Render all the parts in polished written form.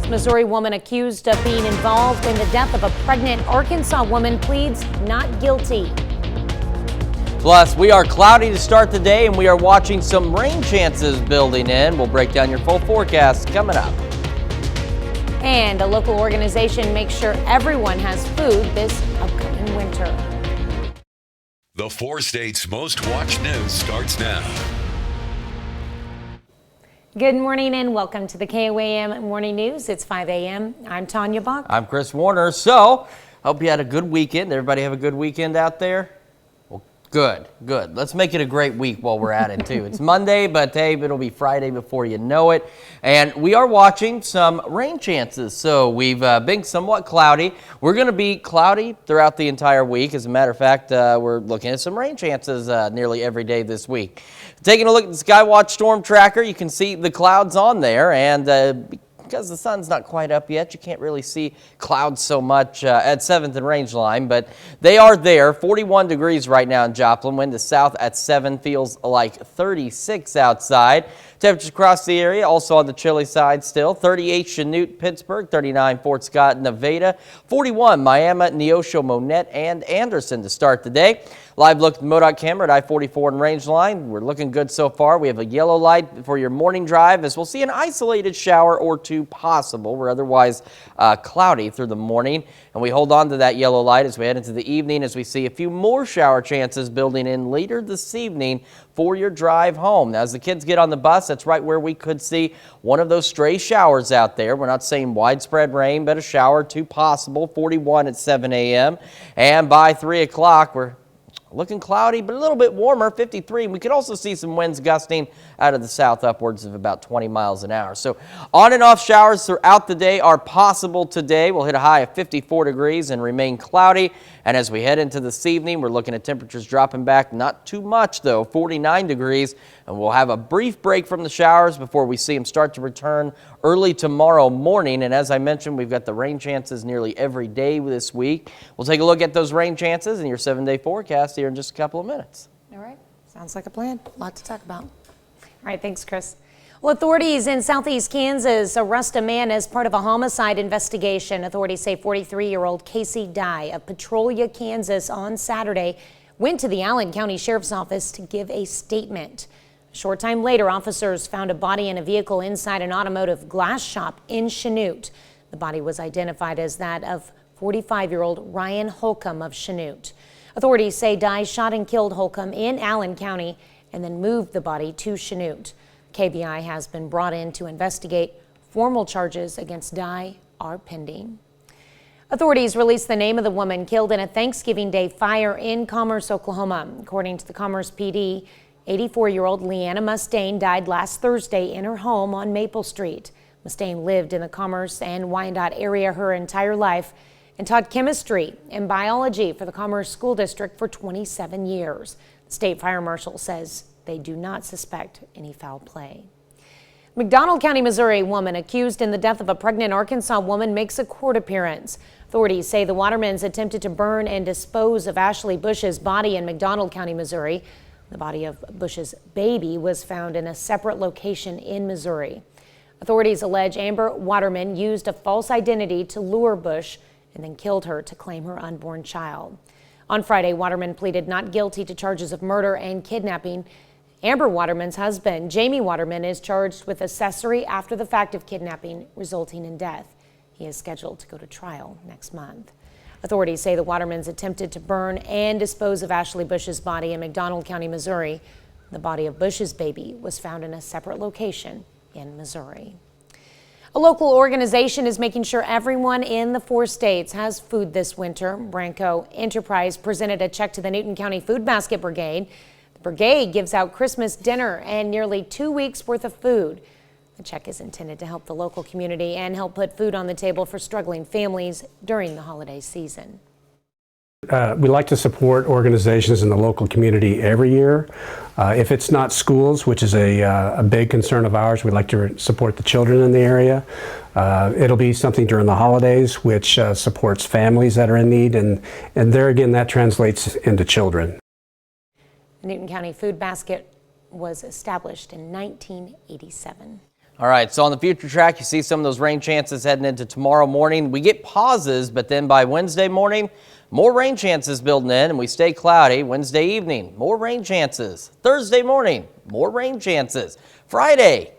Missouri woman accused of being involved in the death of a pregnant Arkansas woman pleads not guilty. Plus, we are cloudy to start the day and we are watching some rain chances building in. We'll break down your full forecast coming up. And a local organization makes sure everyone has food this upcoming winter. The 4 states' most watched news starts now. Good morning and welcome to the KOAM Morning News. It's 5 a.m. I'm Tanya Bach. I'm Chris Warner. So, hope you had a good weekend. Everybody have a good weekend out there? Well, good. Let's make it a great week while we're at it, too. It's Monday, but hey, it'll be Friday before you know it. And we are watching some rain chances. So, we've been somewhat cloudy. We're going to be cloudy throughout the entire week. As a matter of fact, we're looking at some rain chances nearly every day this week. Taking a look at the Skywatch Storm Tracker, you can see the clouds on there, and because the sun's not quite up yet, you can't really see clouds so much at 7th and Rangeline, but they are there. 41 degrees right now in Joplin. Wind to south at 7, feels like 36 outside. Temperatures across the area also on the chilly side still. 38 Chanute, Pittsburgh, 39 Fort Scott, Nevada, 41 Miami, Neosho, Monette, and Anderson to start the day. Live look at the MoDOT camera at I-44 and Rangeline. We're looking good so far. We have a yellow light for your morning drive as we'll see an isolated shower or two possible. We're otherwise cloudy through the morning, and we hold on to that yellow light as we head into the evening as we see a few more shower chances building in later this evening for your drive home. Now, as the kids get on the bus, that's right where we could see one of those stray showers out there. We're not saying widespread rain, but a shower or two possible. 41 at 7 a.m. And by 3 o'clock, we're looking cloudy, but a little bit warmer, 53. We could also see some winds gusting out of the south upwards of about 20 miles an hour. So on and off showers throughout the day are possible today. We'll hit a high of 54 degrees and remain cloudy. And as we head into this evening, we're looking at temperatures dropping back, not too much though, 49 degrees. And we'll have a brief break from the showers before we see them start to return early tomorrow morning. And as I mentioned, we've got the rain chances nearly every day this week. We'll take a look at those rain chances in your 7-day forecast here in just a couple of minutes. All right. Sounds like a plan. A lot to talk about. All right. Thanks, Chris. Well, authorities in southeast Kansas arrest a man as part of a homicide investigation. Authorities say 43-year-old Casey Dye of Petrolia, Kansas on Saturday went to the Allen County Sheriff's Office to give a statement. A short time later, officers found a body in a vehicle inside an automotive glass shop in Chanute. The body was identified as that of 45-year-old Ryan Holcomb of Chanute. Authorities say Dye shot and killed Holcomb in Allen County and then moved the body to Chanute. KBI has been brought in to investigate. Formal charges against Dye are pending. Authorities released the name of the woman killed in a Thanksgiving Day fire in Commerce, Oklahoma. According to the Commerce PD, 84-year-old Leanna Mustaine died last Thursday in her home on Maple Street. Mustaine lived in the Commerce and Wyandotte area her entire life and taught chemistry and biology for the Commerce School District for 27 years. The state fire marshal says they do not suspect any foul play. McDonald County, Missouri woman accused in the death of a pregnant Arkansas woman makes a court appearance. Authorities say the Watermans attempted to burn and dispose of Ashley Bush's body in McDonald County, Missouri. The body of Bush's baby was found in a separate location in Missouri. Authorities allege Amber Waterman used a false identity to lure Bush and then killed her to claim her unborn child. On Friday, Waterman pleaded not guilty to charges of murder and kidnapping. Amber Waterman's husband, Jamie Waterman, is charged with accessory after the fact of kidnapping resulting in death. He is scheduled to go to trial next month. Authorities say the Watermans attempted to burn and dispose of Ashley Bush's body in McDonald County, Missouri. The body of Bush's baby was found in a separate location in Missouri. A local organization is making sure everyone in the 4 states has food this winter. Branco Enterprise presented a check to the Newton County Food Basket Brigade. The brigade gives out Christmas dinner and nearly 2 weeks worth of food. The check is intended to help the local community and help put food on the table for struggling families during the holiday season. We like to support organizations in the local community every year. If it's not schools, which is a big concern of ours, we like to support the children in the area. It'll be something during the holidays, which supports families that are in need, and there again, that translates into children. The Newton County Food Basket was established in 1987. All right, so on the future track, you see some of those rain chances heading into tomorrow morning. We get pauses, but then by Wednesday morning, more rain chances building in, and we stay cloudy. Wednesday evening, more rain chances. Thursday morning, more rain chances. Friday,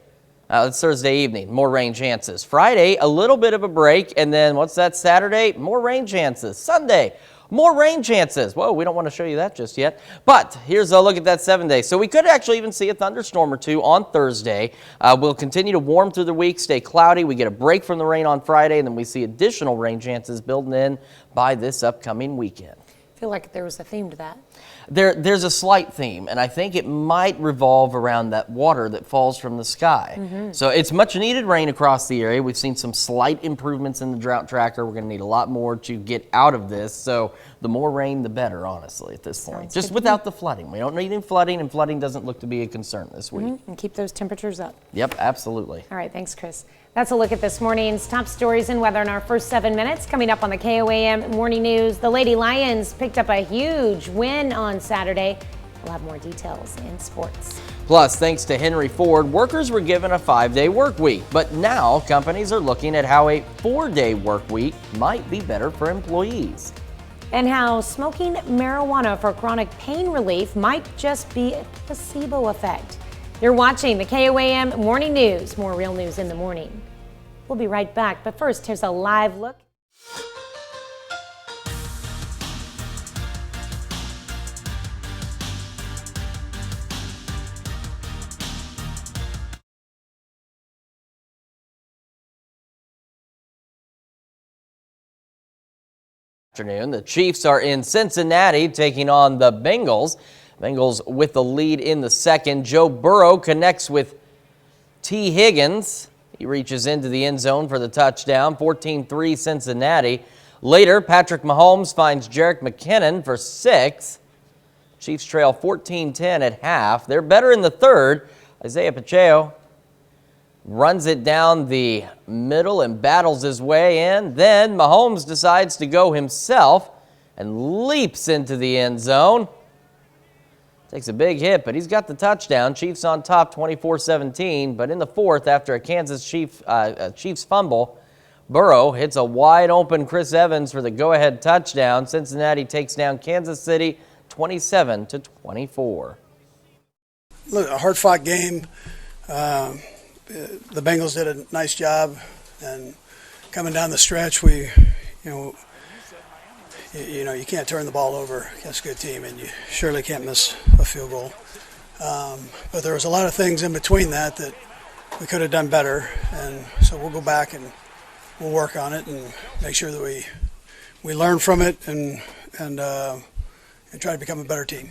it's Thursday evening, more rain chances. Friday, a little bit of a break, and then what's that, Saturday? More rain chances. Sunday, more rain chances. Whoa, we don't want to show you that just yet. But here's a look at that 7 day. So we could actually even see a thunderstorm or two on Thursday. We'll continue to warm through the week, stay cloudy. We get a break from the rain on Friday, and then we see additional rain chances building in by this upcoming weekend. I feel like there was a theme to that. There's a slight theme, and I think it might revolve around that water that falls from the sky. So it's much needed rain across the area. We've seen some slight improvements in the drought tracker. We're going to need a lot more to get out of this. So the more rain, the better, honestly, at this point. Just without the flooding. We don't need any flooding, and flooding doesn't look to be a concern this week. And keep those temperatures up. Yep, absolutely. All right, thanks, Chris. That's a look at this morning's top stories and weather in our first 7 minutes. Coming up on the KOAM Morning News, the Lady Lions picked up a huge win on Saturday. We'll have more details in sports. Plus, thanks to Henry Ford, workers were given a 5-day work week. But now companies are looking at how a 4-day work week might be better for employees. And how smoking marijuana for chronic pain relief might just be a placebo effect. You're watching the KOAM Morning News. More real news in the morning. We'll be right back, but first, here's a live look. Afternoon, the Chiefs are in Cincinnati taking on the Bengals. Bengals with the lead in the second. Joe Burrow connects with T. Higgins. He reaches into the end zone for the touchdown, 14-3 Cincinnati. Later, Patrick Mahomes finds Jerick McKinnon for 6. Chiefs trail 14-10 at half. They're better in the third. Isaiah Pacheco runs it down the middle and battles his way in. Then Mahomes decides to go himself and leaps into the end zone. Takes a big hit, but he's got the touchdown. Chiefs on top 24-17, but in the fourth, after a Chiefs fumble, Burrow hits a wide open Chris Evans for the go-ahead touchdown. Cincinnati takes down Kansas City 27-24. Look, a hard-fought game. The Bengals did a nice job, and coming down the stretch, you can't turn the ball over against a good team, and you surely can't miss a field goal. But there was a lot of things in between that we could have done better, and so we'll go back and we'll work on it and make sure that we learn from it and try to become a better team.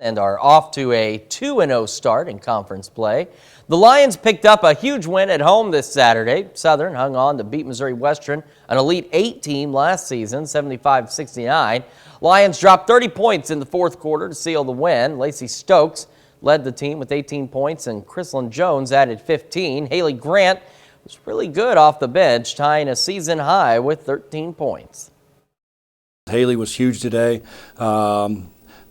And are off to a 2-0 start in conference play. The Lions picked up a huge win at home this Saturday. Southern hung on to beat Missouri Western, an Elite 8 team last season, 75-69. Lions dropped 30 points in the fourth quarter to seal the win. Lacey Stokes led the team with 18 points, and Chrislyn Jones added 15. Haley Grant was really good off the bench, tying a season high with 13 points. Haley was huge today.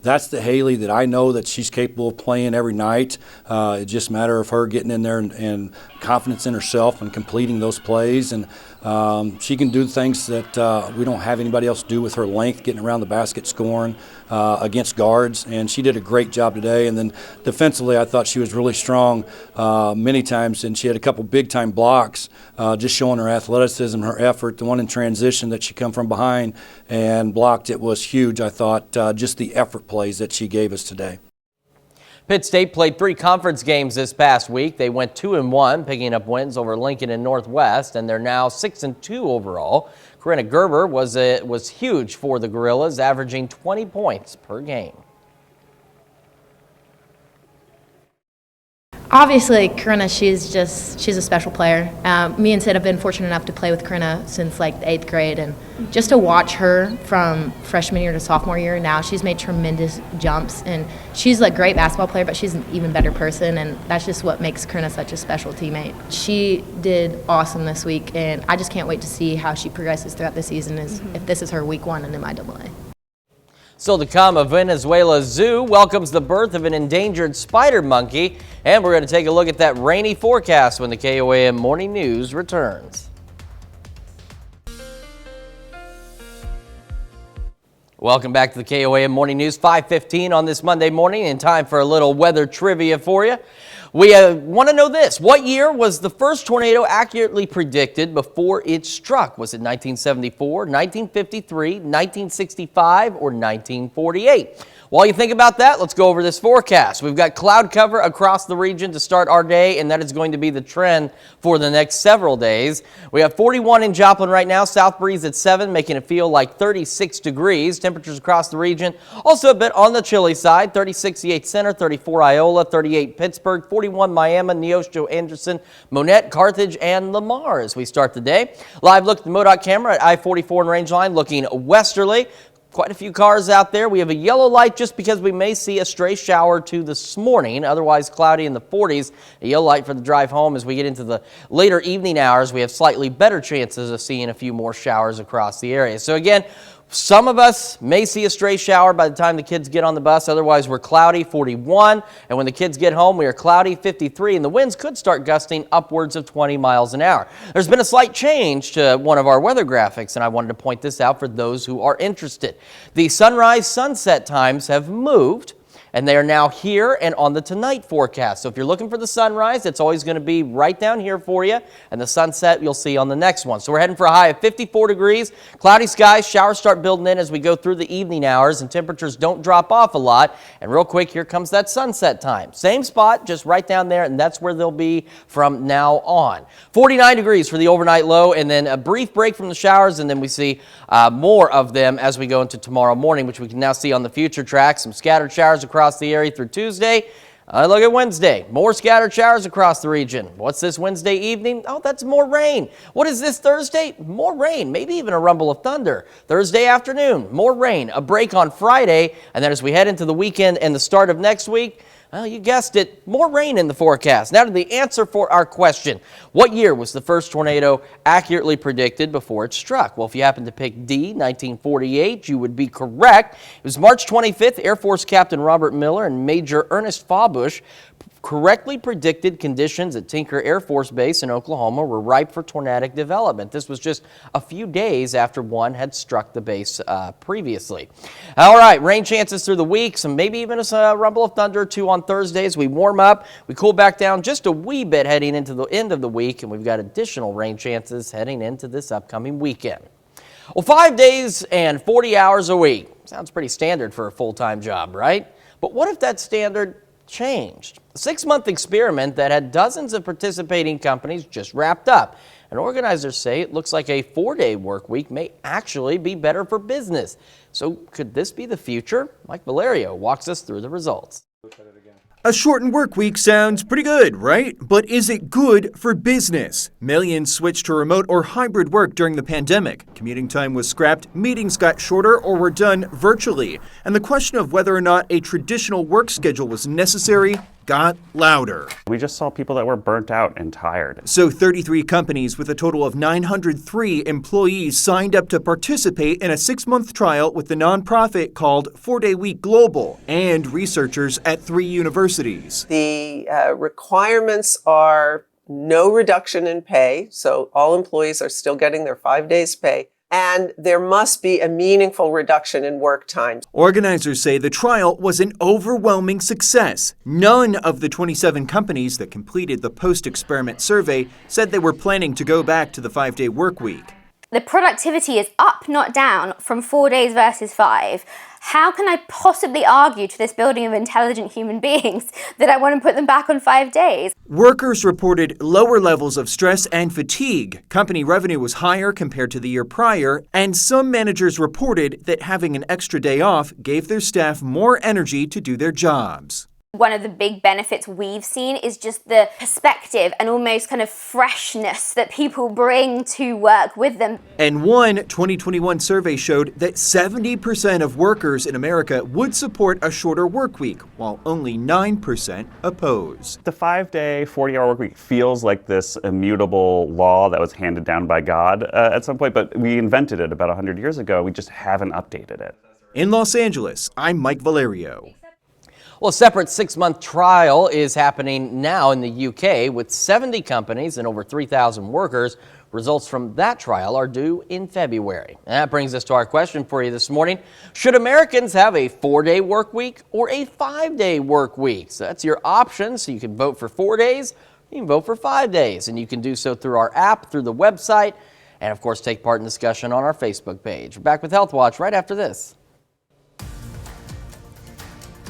That's the Haley that I know that she's capable of playing every night. It's just a matter of her getting in there and confidence in herself and completing those plays. And she can do things that we don't have anybody else do with her length, getting around the basket, scoring against guards. And she did a great job today. And then defensively, I thought she was really strong many times. And she had a couple big-time blocks, just showing her athleticism, her effort. The one in transition that she come from behind and blocked, it was huge. I thought just the effort plays that she gave us today. Pitt State played 3 conference games this past week. They went 2-1, picking up wins over Lincoln and Northwest, and they're now 6-2 overall. Corinna Gerber was huge for the Gorillas, averaging 20 points per game. Obviously, Corinna, she's a special player. Me and Sid have been fortunate enough to play with Corinna since like the 8th grade, and just to watch her from freshman year to sophomore year, now she's made tremendous jumps, and she's a great basketball player, but she's an even better person, and that's just what makes Corinna such a special teammate. She did awesome this week, and I just can't wait to see how she progresses throughout the season if this is her week 1 in MIAA. Still to come, a Venezuela zoo welcomes the birth of an endangered spider monkey, and we're going to take a look at that rainy forecast when the KOAM Morning News returns. Welcome back to the KOAM Morning News, 5:15 on this Monday morning, and time for a little weather trivia for you. We want to know this. What year was the first tornado accurately predicted before it struck? Was it 1974, 1953, 1965, or 1948? While you think about that, let's go over this forecast. We've got cloud cover across the region to start our day, and that is going to be the trend for the next several days. We have 41 in Joplin right now, south breeze at 7, making it feel like 36 degrees. Temperatures across the region also a bit on the chilly side. 36 the 8th Center, 34 Iola, 38 Pittsburgh, 41 Miami, Neosho, Anderson, Monette, Carthage, and Lamar as we start the day. Live look at the MoDOT camera at I-44 and Range Line looking westerly. Quite a few cars out there. We have a yellow light just because we may see a stray shower or two this morning. Otherwise cloudy in the 40s. A yellow light for the drive home as we get into the later evening hours. We have slightly better chances of seeing a few more showers across the area. So again, some of us may see a stray shower by the time the kids get on the bus. Otherwise, we're cloudy, 41. And when the kids get home, we are cloudy, 53. And the winds could start gusting upwards of 20 miles an hour. There's been a slight change to one of our weather graphics, and I wanted to point this out for those who are interested. The sunrise-sunset times have moved, and they are now here and on the tonight forecast. So if you're looking for the sunrise, it's always going to be right down here for you, and the sunset you'll see on the next one. So we're heading for a high of 54 degrees, cloudy skies, showers start building in as we go through the evening hours, and temperatures don't drop off a lot. And real quick, here comes that sunset time. Same spot, just right down there, and that's where they'll be from now on. 49 degrees for the overnight low, and then a brief break from the showers, and then we see more of them as we go into tomorrow morning, which we can now see on the future track. Some scattered showers across the area through Tuesday. Look at Wednesday. More scattered showers across the region. What's this Wednesday evening? Oh, that's more rain. What is this Thursday? More rain, maybe even a rumble of thunder. Thursday afternoon, more rain. A break on Friday, and then as we head into the weekend and the start of next week, well, you guessed it, more rain in the forecast. Now to the answer for our question. What year was the first tornado accurately predicted before it struck? Well, if you happen to pick D, 1948, you would be correct. It was March 25th. Air Force Captain Robert Miller and Major Ernest Fawbush correctly predicted conditions at Tinker Air Force Base in Oklahoma were ripe for tornadic development. This was just a few days after one had struck the base previously. All right, rain chances through the week, some maybe even a rumble of thunder or two on Thursdays. We warm up, we cool back down just a wee bit heading into the end of the week, and we've got additional rain chances heading into this upcoming weekend. Well, 5 days and 40 hours a week. Sounds pretty standard for a full-time job, right? But what if that standard changed? A 6-month experiment that had dozens of participating companies just wrapped up. And organizers say it looks like a 4-day work week may actually be better for business. So could this be the future? Mike Valerio walks us through the results. A shortened work week sounds pretty good, right? But is it good for business? Millions switched to remote or hybrid work during the pandemic. Commuting time was scrapped, meetings got shorter or were done virtually. And the question of whether or not a traditional work schedule was necessary got louder. We just saw people that were burnt out and tired. So 33 companies with a total of 903 employees signed up to participate in a 6-month trial with the nonprofit called 4-Day Week Global and researchers at 3 universities. The requirements are no reduction in pay, so all employees are still getting their 5 days pay. And there must be a meaningful reduction in work time. Organizers say the trial was an overwhelming success. None of the 27 companies that completed the post-experiment survey said they were planning to go back to the 5-day work week. The productivity is up, not down, from 4 days versus 5. How can I possibly argue to this building of intelligent human beings that I want to put them back on 5 days? Workers reported lower levels of stress and fatigue. Company revenue was higher compared to the year prior, and some managers reported that having an extra day off gave their staff more energy to do their jobs. One of the big benefits we've seen is just the perspective and almost kind of freshness that people bring to work with them. And one 2021 survey showed that 70% of workers in America would support a shorter work week, while only 9% oppose. The 5-day, 40-hour work week feels like this immutable law that was handed down by God at some point, but we invented it about 100 years ago. We just haven't updated it. In Los Angeles, I'm Mike Valerio. Well, a separate 6-month trial is happening now in the UK with 70 companies and over 3,000 workers. Results from that trial are due in February. And that brings us to our question for you this morning. Should Americans have a 4-day work week or a 5-day work week? So that's your option. So you can vote for 4 days, you can vote for 5 days, and you can do so through our app, through the website, and of course take part in discussion on our Facebook page. We're back with Health Watch right after this.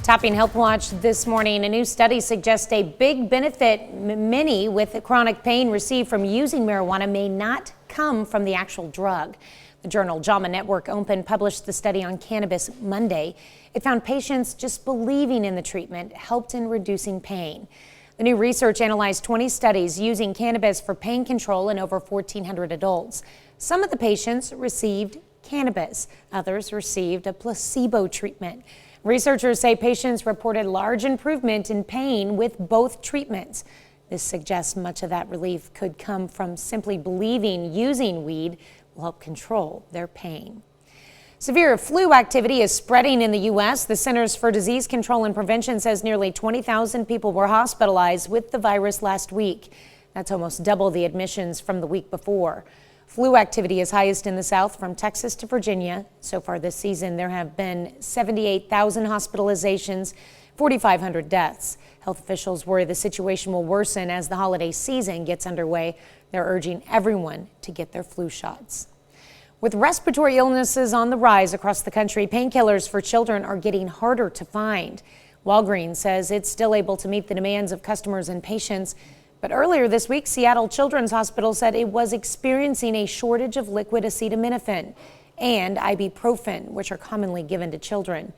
Topping Health Watch this morning, a new study suggests a big benefit many with chronic pain receive from using marijuana may not come from the actual drug. The journal JAMA Network Open published the study on cannabis Monday. It found patients just believing in the treatment helped in reducing pain. The new research analyzed 20 studies using cannabis for pain control in over 1,400 adults. Some of the patients received cannabis, others received a placebo treatment. Researchers say patients reported large improvement in pain with both treatments. This suggests much of that relief could come from simply believing using weed will help control their pain. Severe flu activity is spreading in the U.S. The Centers for Disease Control and Prevention says nearly 20,000 people were hospitalized with the virus last week. That's almost double the admissions from the week before. Flu activity is highest in the South from Texas to Virginia. So far this season, there have been 78,000 hospitalizations, 4,500 deaths. Health officials worry the situation will worsen as the holiday season gets underway. They're urging everyone to get their flu shots. With respiratory illnesses on the rise across the country, painkillers for children are getting harder to find. Walgreens says it's still able to meet the demands of customers and patients. But earlier this week, Seattle Children's Hospital said it was experiencing a shortage of liquid acetaminophen and ibuprofen, which are commonly given to children.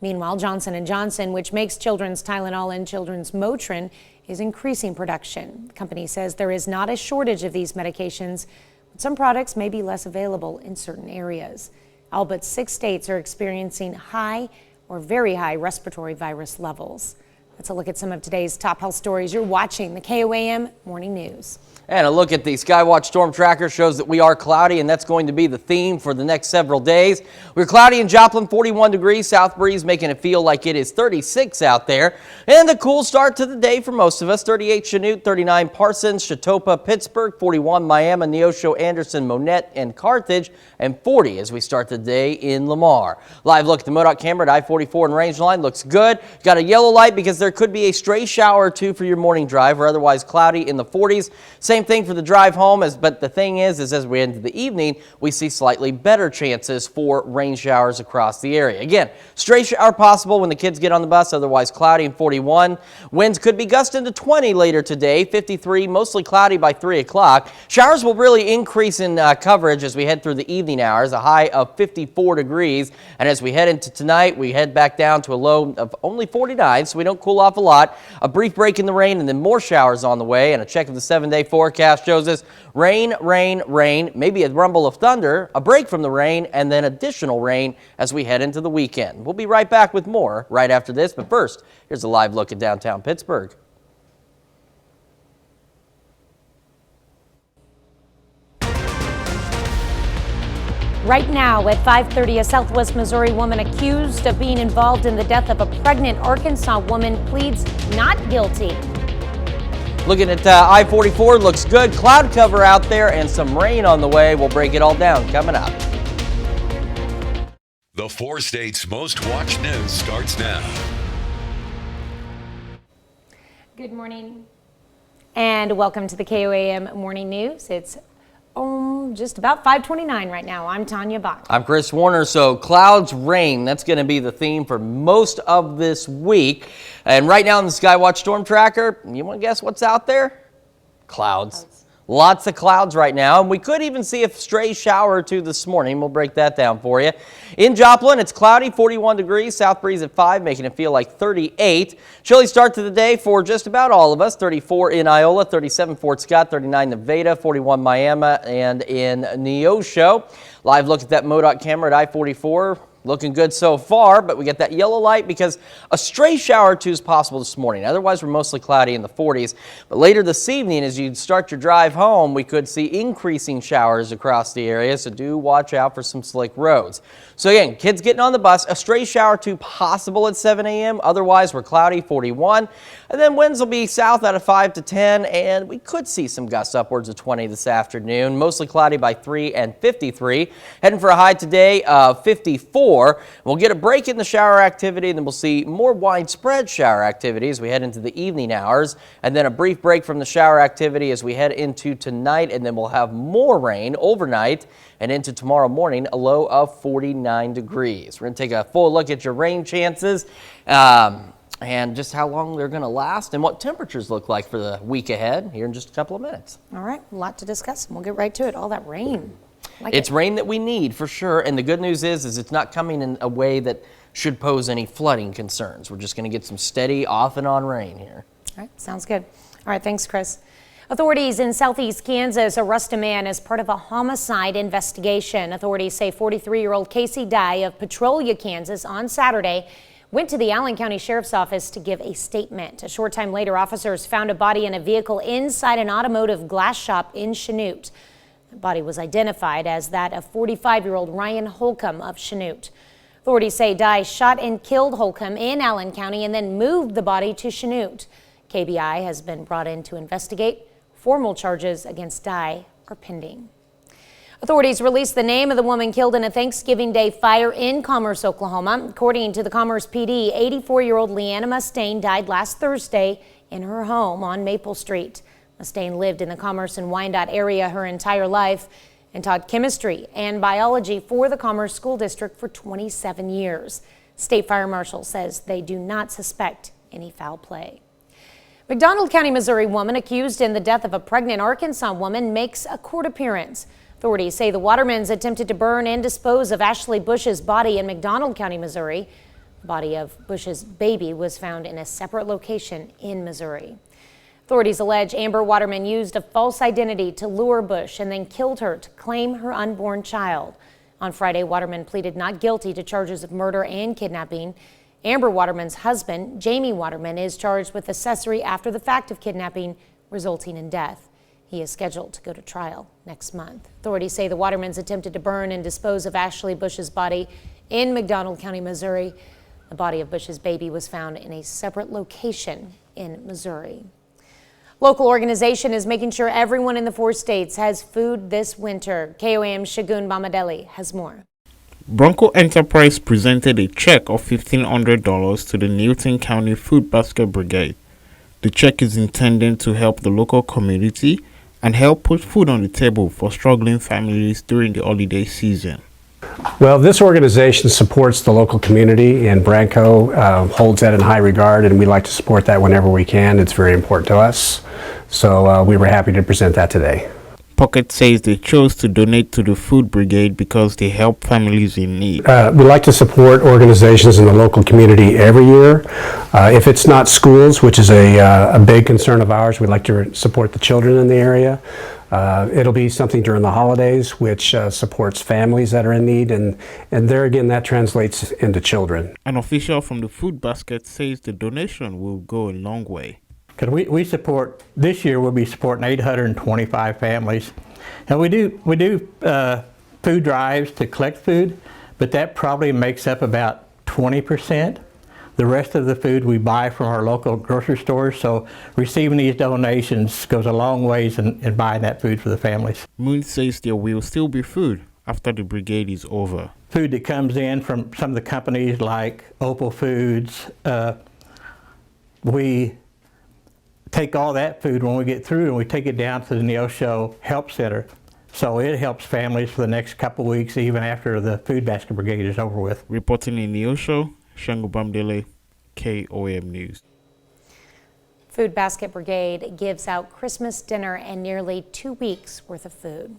Meanwhile, Johnson & Johnson, which makes children's Tylenol and children's Motrin, is increasing production. The company says there is not a shortage of these medications, but some products may be less available in certain areas. All but 6 states are experiencing high or very high respiratory virus levels. Let's look at some of today's top health stories. You're watching the KOAM Morning News. And a look at the Skywatch Storm Tracker shows that we are cloudy, and that's going to be the theme for the next several days. We're cloudy in Joplin, 41 degrees, south breeze making it feel like it is 36 out there. And a cool start to the day for most of us. 38 Chanute, 39 Parsons, Chautauqua, Pittsburgh, 41 Miami, Neosho, Anderson, Monette, and Carthage, and 40 as we start the day in Lamar. Live look at the MoDOT camera at I-44 and Rangeline looks good. Got a yellow light because there could be a stray shower or two for your morning drive, or otherwise cloudy in the 40s. Same thing for the drive home, but the thing is as we head into the evening, we see slightly better chances for rain showers across the area. Again, stray shower possible when the kids get on the bus, otherwise cloudy in 41. Winds could be gusting to 20 later today, 53, mostly cloudy by 3 o'clock. Showers will really increase in coverage as we head through the evening hours, a high of 54 degrees. And as we head into tonight, we head back down to a low of only 49, so we don't cool off a lot. A brief break in the rain and then more showers on the way. And a check of the 7-day forecast shows us rain, rain, rain, maybe a rumble of thunder, a break from the rain, and then additional rain as we head into the weekend. We'll be right back with more right after this. But first, here's a live look at downtown Pittsburgh. Right now at 5:30, a Southwest Missouri woman accused of being involved in the death of a pregnant Arkansas woman pleads not guilty. Looking at I-44, looks good. Cloud cover out there and some rain on the way. We'll break it all down coming up. The 4 states' most watched news starts now. Good morning and welcome to the KOAM Morning News. It's just about 5:29 right now. I'm Tanya Bach. I'm Chris Warner. So clouds, rain, that's going to be the theme for most of this week. And right now in the Skywatch Storm Tracker, you want to guess what's out there? Clouds. Lots of clouds right now, and we could even see a stray shower or two this morning. We'll break that down for you. In Joplin, it's cloudy, 41 degrees, south breeze at 5, making it feel like 38. Chilly start to the day for just about all of us. 34 in Iola, 37 Fort Scott, 39 Nevada, 41 Miami, and in Neosho. Live look at that MoDOT camera at I-44. looking good so far, but we get that yellow light because a stray shower or two is possible this morning. Otherwise, we're mostly cloudy in the 40s. But later this evening, as you start your drive home, we could see increasing showers across the area, so do watch out for some slick roads. So again, kids getting on the bus, a stray shower or two possible at 7 a.m. Otherwise, we're cloudy, 41. And then winds will be south out of 5 to 10, and we could see some gusts upwards of 20 this afternoon. Mostly cloudy by 3 and 53. Heading for a high today of 54. We'll get a break in the shower activity, and then we'll see more widespread shower activity as we head into the evening hours, and then a brief break from the shower activity as we head into tonight, and then we'll have more rain overnight and into tomorrow morning, a low of 49 degrees. We're going to take a full look at your rain chances and just how long they're going to last and what temperatures look like for the week ahead here in just a couple of minutes. All right, a lot to discuss, and we'll get right to it. All that rain. It's rain that we need for sure, and the good news is it's not coming in a way that should pose any flooding concerns. We're just going to get some steady off and on rain here. All right, sounds good. All right, thanks, Chris. Authorities in southeast Kansas arrest a man as part of a homicide investigation. Authorities say 43-year-old Casey Dye of Petrolia, Kansas, on Saturday went to the Allen County Sheriff's Office to give a statement. A short time later, officers found a body in a vehicle inside an automotive glass shop in Chanute. The body was identified as that of 45-year-old Ryan Holcomb of Chanute. Authorities say Dye shot and killed Holcomb in Allen County and then moved the body to Chanute. KBI has been brought in to investigate. Formal charges against Dye are pending. Authorities released the name of the woman killed in a Thanksgiving Day fire in Commerce, Oklahoma. According to the Commerce PD, 84-year-old Leanna Mustaine died last Thursday in her home on Maple Street. Mustaine lived in the Commerce and Wyandotte area her entire life and taught chemistry and biology for the Commerce School District for 27 years. State Fire Marshal says they do not suspect any foul play. McDonald County, Missouri woman accused in the death of a pregnant Arkansas woman makes a court appearance. Authorities say the Watermans attempted to burn and dispose of Ashley Bush's body in McDonald County, Missouri. The body of Bush's baby was found in a separate location in Missouri. Authorities allege Amber Waterman used a false identity to lure Bush and then killed her to claim her unborn child. On Friday, Waterman pleaded not guilty to charges of murder and kidnapping. Amber Waterman's husband, Jamie Waterman, is charged with accessory after the fact of kidnapping resulting in death. He is scheduled to go to trial next month. Authorities say the Watermans attempted to burn and dispose of Ashley Bush's body in McDonald County, Missouri. The body of Bush's baby was found in a separate location in Missouri. Local organization is making sure everyone in the 4 states has food this winter. KOAM Shagun Bamadeli has more. Bronco Enterprise presented a check of $1,500 to the Newton County Food Basket Brigade. The check is intended to help the local community and help put food on the table for struggling families during the holiday season. Well, this organization supports the local community, and Branco holds that in high regard, and we like to support that whenever we can. It's very important to us. So we were happy to present that today. Pocket says they chose to donate to the Food Brigade because they help families in need. We like to support organizations in the local community every year. If it's not schools, which is a big concern of ours, we like to support the children in the area. It'll be something during the holidays, which supports families that are in need, and there again, that translates into children. An official from the Food Basket says the donation will go a long way. Because we support, this year we'll be supporting 825 families. And we do food drives to collect food, but that probably makes up about 20%. The rest of the food we buy from our local grocery stores, so receiving these donations goes a long ways in buying that food for the families. Moon says there will still be food after the brigade is over. Food that comes in from some of the companies like Opal Foods, we take all that food when we get through and we take it down to the Neosho Help Center. So it helps families for the next couple weeks, even after the Food Basket Brigade is over with. Reporting in Neosho, Shango Bamdele, KOAM News. Food Basket Brigade gives out Christmas dinner and nearly 2 weeks worth of food.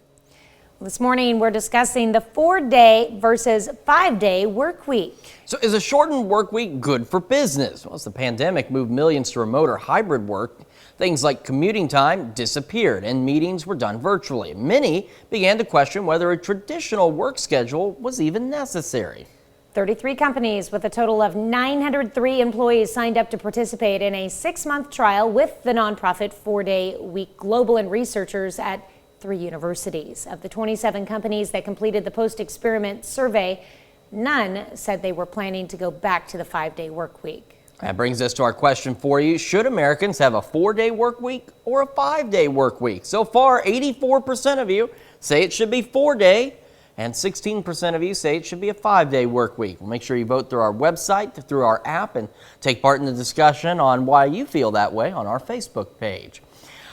This morning, we're discussing the 4-day versus 5-day work week. So is a shortened work week good for business? Well, as the pandemic moved millions to remote or hybrid work, things like commuting time disappeared and meetings were done virtually. Many began to question whether a traditional work schedule was even necessary. 33 companies with a total of 903 employees signed up to participate in a 6-month trial with the nonprofit 4-day week global and researchers at 3 universities. Of the 27 companies that completed the post-experiment survey, none said they were planning to go back to the 5-day work week. That brings us to our question for you. Should Americans have a 4-day work week or a 5-day work week? So far, 84% of you say it should be 4-day, and 16% of you say it should be a 5-day work week. We'll make sure you vote through our website, through our app, and take part in the discussion on why you feel that way on our Facebook page.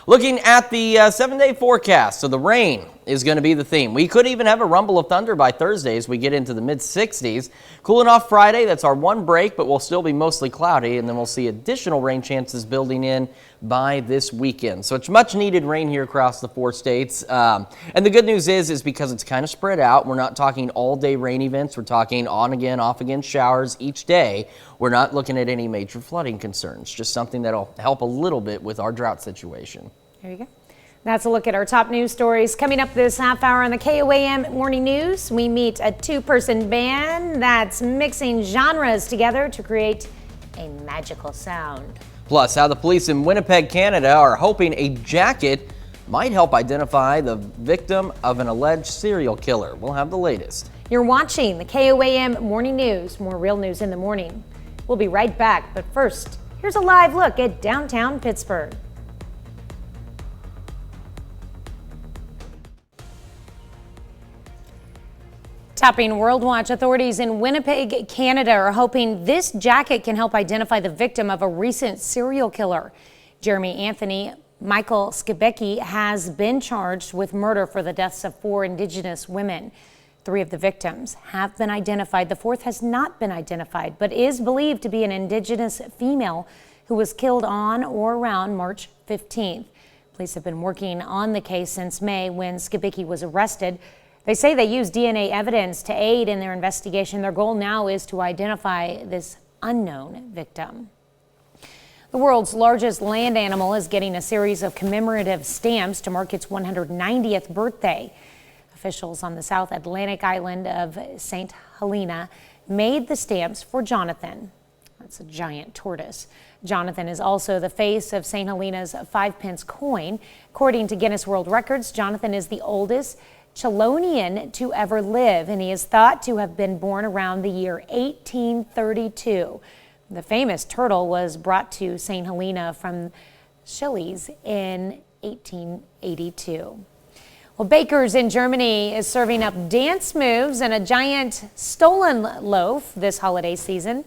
Looking at the 7-day forecast, so the rain is going to be the theme. We could even have a rumble of thunder by Thursday as we get into the mid-60s. Cooling off Friday, that's our one break, but we'll still be mostly cloudy, and then we'll see additional rain chances building in by this weekend. So it's much needed rain here across the 4 states. And the good news is because it's kind of spread out, we're not talking all-day rain events. We're talking on-again, off-again showers each day. We're not looking at any major flooding concerns, just something that'll help a little bit with our drought situation. There you go. That's a look at our top news stories. Coming up this half hour on the KOAM Morning News, we meet a 2-person band that's mixing genres together to create a magical sound. Plus, how the police in Winnipeg, Canada are hoping a jacket might help identify the victim of an alleged serial killer. We'll have the latest. You're watching the KOAM Morning News. More real news in the morning. We'll be right back, but first, here's a live look at downtown Pittsburgh. Topping World Watch, authorities in Winnipeg, Canada are hoping this jacket can help identify the victim of a recent serial killer. Jeremy Anthony Michael Skibecki has been charged with murder for the deaths of 4 Indigenous women. 3 of the victims have been identified. The 4th has not been identified, but is believed to be an Indigenous female who was killed on or around March 15th. Police have been working on the case since May when Skibecki was arrested. They say they used DNA evidence to aid in their investigation. Their goal now is to identify this unknown victim. The world's largest land animal is getting a series of commemorative stamps to mark its 190th birthday. Officials on the South Atlantic island of St. Helena made the stamps for Jonathan. That's a giant tortoise. Jonathan is also the face of St. Helena's 5-pence coin. According to Guinness World Records, Jonathan is the oldest Chelonian to ever live, and he is thought to have been born around the year 1832. The famous turtle was brought to St. Helena from Chiles in 1882. Well, Bakers in Germany is serving up dance moves and a giant Stollen loaf this holiday season.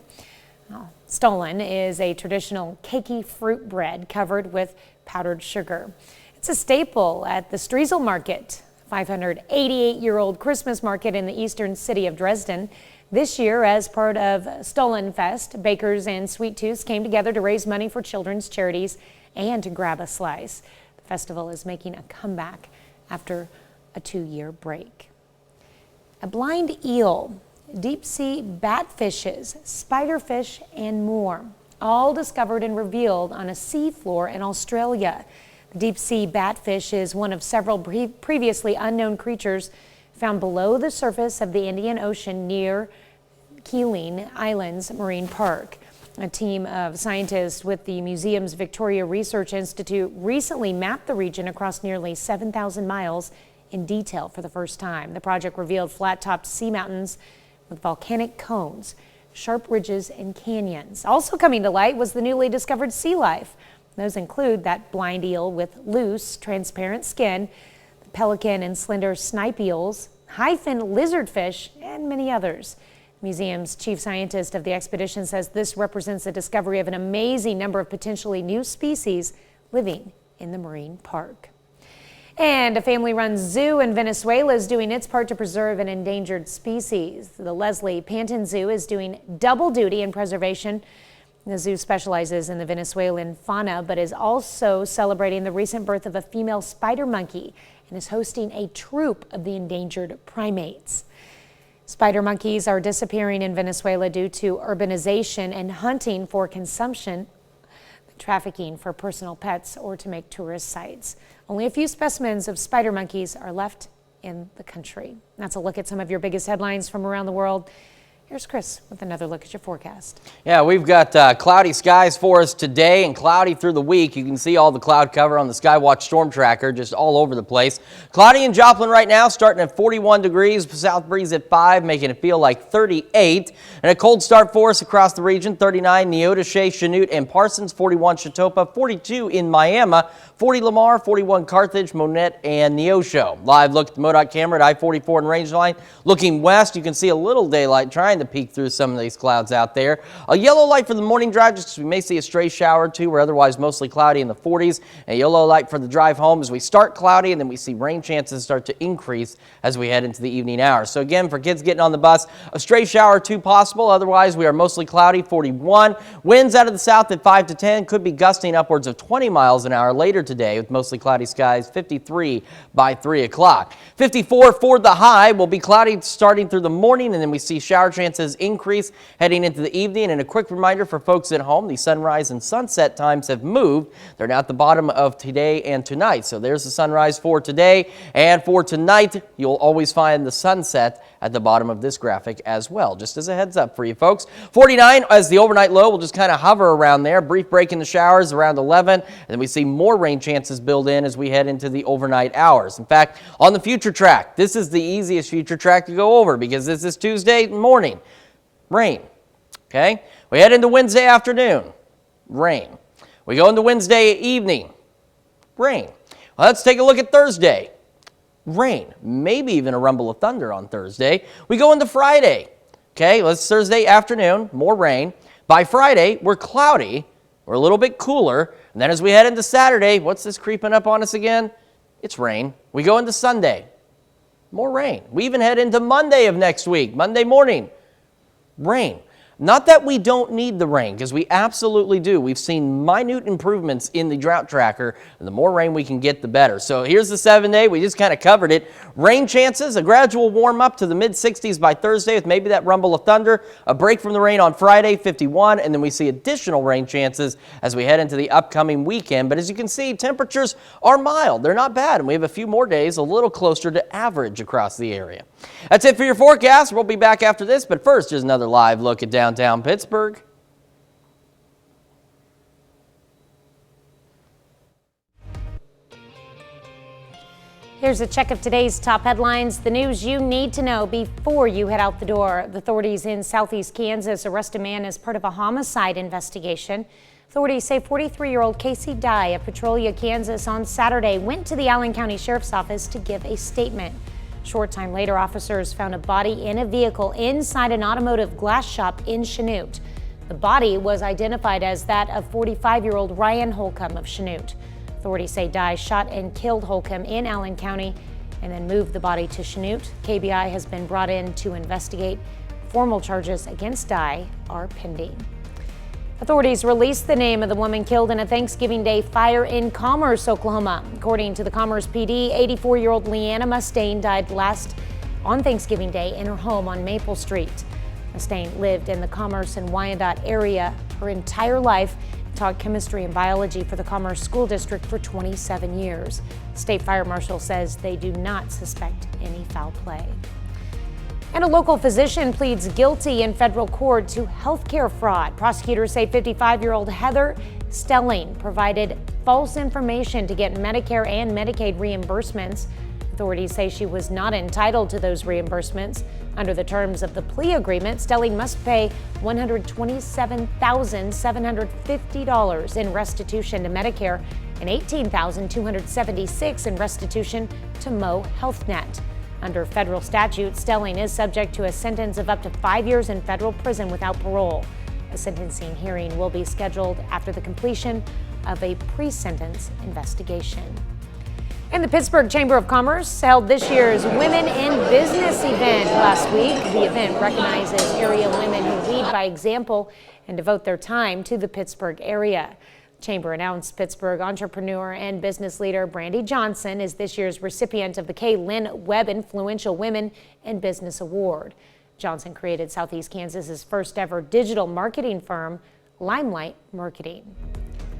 Stollen is a traditional cakey fruit bread covered with powdered sugar. It's a staple at the Streisel Market, 588-year-old Christmas market in the eastern city of Dresden. This year, as part of Stollen Fest, bakers and sweet tooths came together to raise money for children's charities and to grab a slice. The festival is making a comeback after a 2-year break. A blind eel, deep-sea batfishes, spiderfish, and more, all discovered and revealed on a seafloor in Australia. Deep-sea batfish is one of several previously unknown creatures found below the surface of the Indian Ocean near Keeling Islands Marine Park. A team of scientists with the museum's Victoria Research Institute recently mapped the region across nearly 7,000 miles in detail for the first time. The project revealed flat-topped sea mountains with volcanic cones, sharp ridges, and canyons. Also coming to light was the newly discovered sea life. Those include that blind eel with loose, transparent skin, the pelican and slender snipe eels, high-fin lizardfish, and many others. The museum's chief scientist of the expedition says this represents the discovery of an amazing number of potentially new species living in the marine park. And a family-run zoo in Venezuela is doing its part to preserve an endangered species. The Leslie Panton Zoo is doing double duty in preservation. The zoo specializes in the Venezuelan fauna, but is also celebrating the recent birth of a female spider monkey and is hosting a troop of the endangered primates. Spider monkeys are disappearing in Venezuela due to urbanization and hunting for consumption, trafficking for personal pets, or to make tourist sites. Only a few specimens of spider monkeys are left in the country. That's a look at some of your biggest headlines from around the world. Here's Chris with another look at your forecast. Yeah, we've got cloudy skies for us today and cloudy through the week. You can see all the cloud cover on the Skywatch Storm Tracker just all over the place. Cloudy in Joplin right now, starting at 41 degrees, south breeze at 5, making it feel like 38. And a cold start for us across the region, 39 Neodesha, Chanute, and Parsons, 41 Chatopa, 42 in Miami, 40 Lamar, 41 Carthage, Monette, and Neosho. Live look at the MoDOT camera at I-44 and Rangeline. Looking west, you can see a little daylight trying to peek through some of these clouds out there. A yellow light for the morning drive, just because we may see a stray shower or two. We're otherwise mostly cloudy in the 40s. A yellow light for the drive home as we start cloudy, and then we see rain chances start to increase as we head into the evening hours. So again, for kids getting on the bus, a stray shower or two possible. Otherwise, we are mostly cloudy, 41. Winds out of the south at 5 to 10. Could be gusting upwards of 20 miles an hour later today with mostly cloudy skies, 53 by 3 o'clock. 54 for the high. Will be cloudy starting through the morning, and then we see shower chances increase heading into the evening. And a quick reminder for folks at home, the sunrise and sunset times have moved. They're now at the bottom of today and tonight. So there's the sunrise for today, and for tonight, you'll always find the sunset at the bottom of this graphic as well, just as a heads up for you folks. 49 as the overnight low will just kind of hover around there. Brief break in the showers around 11, and then we see more rain chances build in as we head into the overnight hours. In fact, on the future track, this is the easiest future track to go over because this is Tuesday morning. Rain. Okay? We head into Wednesday afternoon. Rain. We go into Wednesday evening. Rain. Well, let's take a look at Thursday. Rain. Maybe even a rumble of thunder on Thursday. We go into Friday. Okay, let's Thursday afternoon, more rain. By Friday, we're cloudy. We're a little bit cooler. And then as we head into Saturday, what's this creeping up on us again? It's rain. We go into Sunday. More rain. We even head into Monday of next week. Monday morning. Rain. Not that we don't need the rain, because we absolutely do. We've seen minute improvements in the drought tracker, and the more rain we can get, the better. So here's the 7-day. We just kind of covered it. Rain chances, a gradual warm up to the mid-60s by Thursday with maybe that rumble of thunder. A break from the rain on Friday, 51, and then we see additional rain chances as we head into the upcoming weekend. But as you can see, temperatures are mild. They're not bad, and we have a few more days a little closer to average across the area. That's it for your forecast. We'll be back after this, but first, here's another live look at downtown Pittsburgh. Here's a check of today's top headlines, the news you need to know before you head out the door. The authorities in southeast Kansas arrest a man as part of a homicide investigation. Authorities say 43-year-old Casey Dye of Petrolia, Kansas on Saturday went to the Allen County Sheriff's Office to give a statement. Short time later, officers found a body in a vehicle inside an automotive glass shop in Chanute. The body was identified as that of 45-year-old Ryan Holcomb of Chanute. Authorities say Dye shot and killed Holcomb in Allen County and then moved the body to Chanute. KBI has been brought in to investigate. Formal charges against Dye are pending. Authorities released the name of the woman killed in a Thanksgiving Day fire in Commerce, Oklahoma. According to the Commerce PD, 84-year-old Leanna Mustaine died last on Thanksgiving Day in her home on Maple Street. Mustaine lived in the Commerce and Wyandotte area her entire life, taught chemistry and biology for the Commerce School District for 27 years. State Fire Marshal says they do not suspect any foul play. And a local physician pleads guilty in federal court to healthcare fraud. Prosecutors say 55-year-old Heather Stelling provided false information to get Medicare and Medicaid reimbursements. Authorities say she was not entitled to those reimbursements. Under the terms of the plea agreement, Stelling must pay $127,750 in restitution to Medicare and $18,276 in restitution to Mo HealthNet. Under federal statute, Stelling is subject to a sentence of up to 5 years in federal prison without parole. A sentencing hearing will be scheduled after the completion of a pre-sentence investigation. And the Pittsburgh Chamber of Commerce held this year's Women in Business event last week. The event recognizes area women who lead by example and devote their time to the Pittsburgh area. Chamber announced Pittsburgh entrepreneur and business leader Brandy Johnson is this year's recipient of the K. Lynn Webb Influential Women in Business Award. Johnson created Southeast Kansas's first ever digital marketing firm, Limelight Marketing.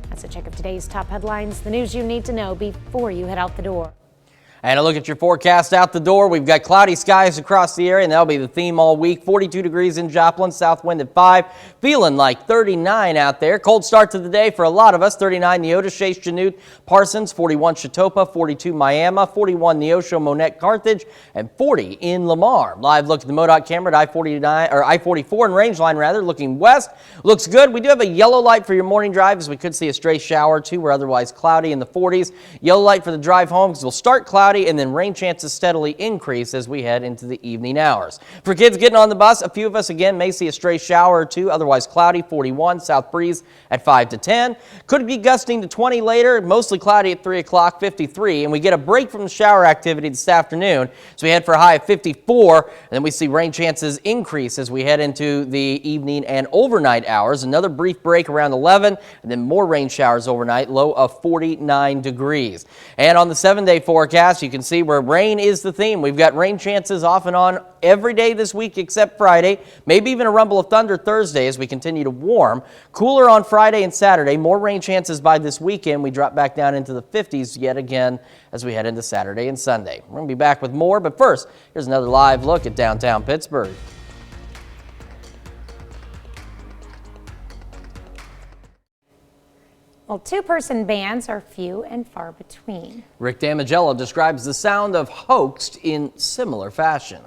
That's a check of today's top headlines, the news you need to know before you head out the door. And a look at your forecast out the door. We've got cloudy skies across the area, and that'll be the theme all week. 42 degrees in Joplin, south wind at 5. Feeling like 39 out there. Cold start to the day for a lot of us. 39 Neota, Chase, Chanute, Parsons, 41 Chatopa, 42 Miami, 41 Neosho, Monette, Carthage, and 40 in Lamar. Live look at the MoDOT camera at I-44 and Rangeline rather, looking west. Looks good. We do have a yellow light for your morning drive, as we could see a stray shower or two. We're otherwise cloudy in the 40s. Yellow light for the drive home, because we'll start cloudy and then rain chances steadily increase as we head into the evening hours. For kids getting on the bus, a few of us again may see a stray shower or two, otherwise cloudy, 41, south breeze at 5 to 10. Could be gusting to 20 later, mostly cloudy at 3 o'clock, 53, and we get a break from the shower activity this afternoon, so we head for a high of 54, and then we see rain chances increase as we head into the evening and overnight hours. Another brief break around 11, and then more rain showers overnight, low of 49 degrees. And on the 7-day forecast, you can see where rain is the theme. We've got rain chances off and on every day this week except Friday, maybe even a rumble of thunder Thursday as we continue to warm. Cooler on Friday and Saturday, more rain chances by this weekend. We drop back down into the 50s yet again as we head into Saturday and Sunday. We're going to be back with more, but first, here's another live look at downtown Pittsburgh. Well, two-person bands are few and far between. Rick Damigello describes the sound of Hoaxed in similar fashion.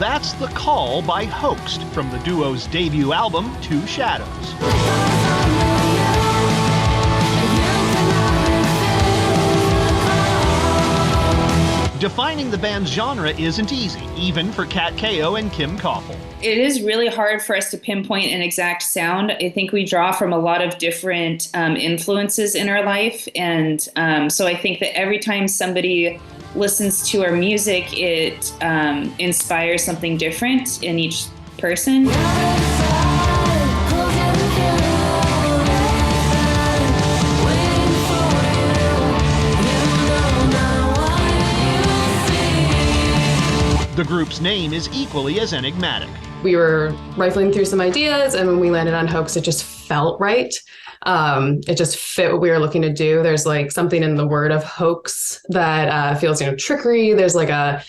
That's The Call by Hoaxed from the duo's debut album, Two Shadows. Defining the band's genre isn't easy, even for Kat Ko and Kim Koffel. It is really hard for us to pinpoint an exact sound. I think we draw from a lot of different influences in our life. And so I think that every time somebody listens to our music, it inspires something different in each person. The group's name is equally as enigmatic. We were rifling through some ideas, and when we landed on Hoax, it just felt right. It just fit what we were looking to do. There's like something in the word of hoax that feels, trickery. There's like a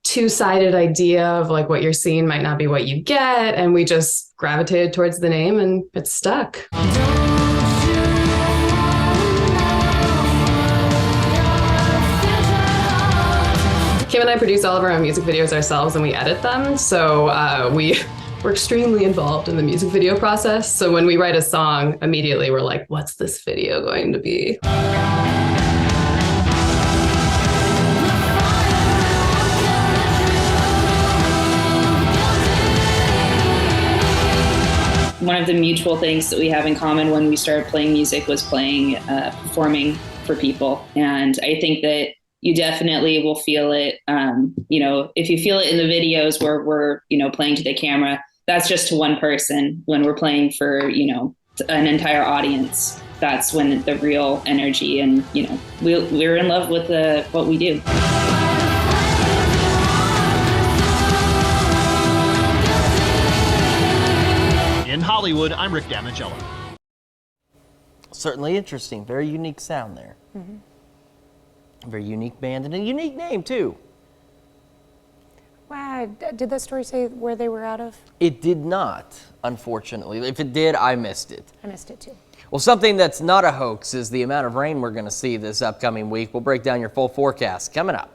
two-sided idea of like what you're seeing might not be what you get, and we just gravitated towards the name, and it stuck. Kim and I produce all of our own music videos ourselves, and we edit them. So we're extremely involved in the music video process. So when we write a song, immediately we're like, what's this video going to be? One of the mutual things that we have in common when we started playing music was performing for people. And I think that you definitely will feel it. If you feel it in the videos where we're, playing to the camera, that's just to one person. When we're playing for, an entire audience, that's when the real energy and, we're in love with what we do. In Hollywood, I'm Rick Damigello. Certainly interesting. Very unique sound there. Mm-hmm. Very unique band and a unique name, too. Wow, did that story say where they were out of? It did not, unfortunately. If it did, I missed it. I missed it, too. Well, something that's not a hoax is the amount of rain we're going to see this upcoming week. We'll break down your full forecast coming up.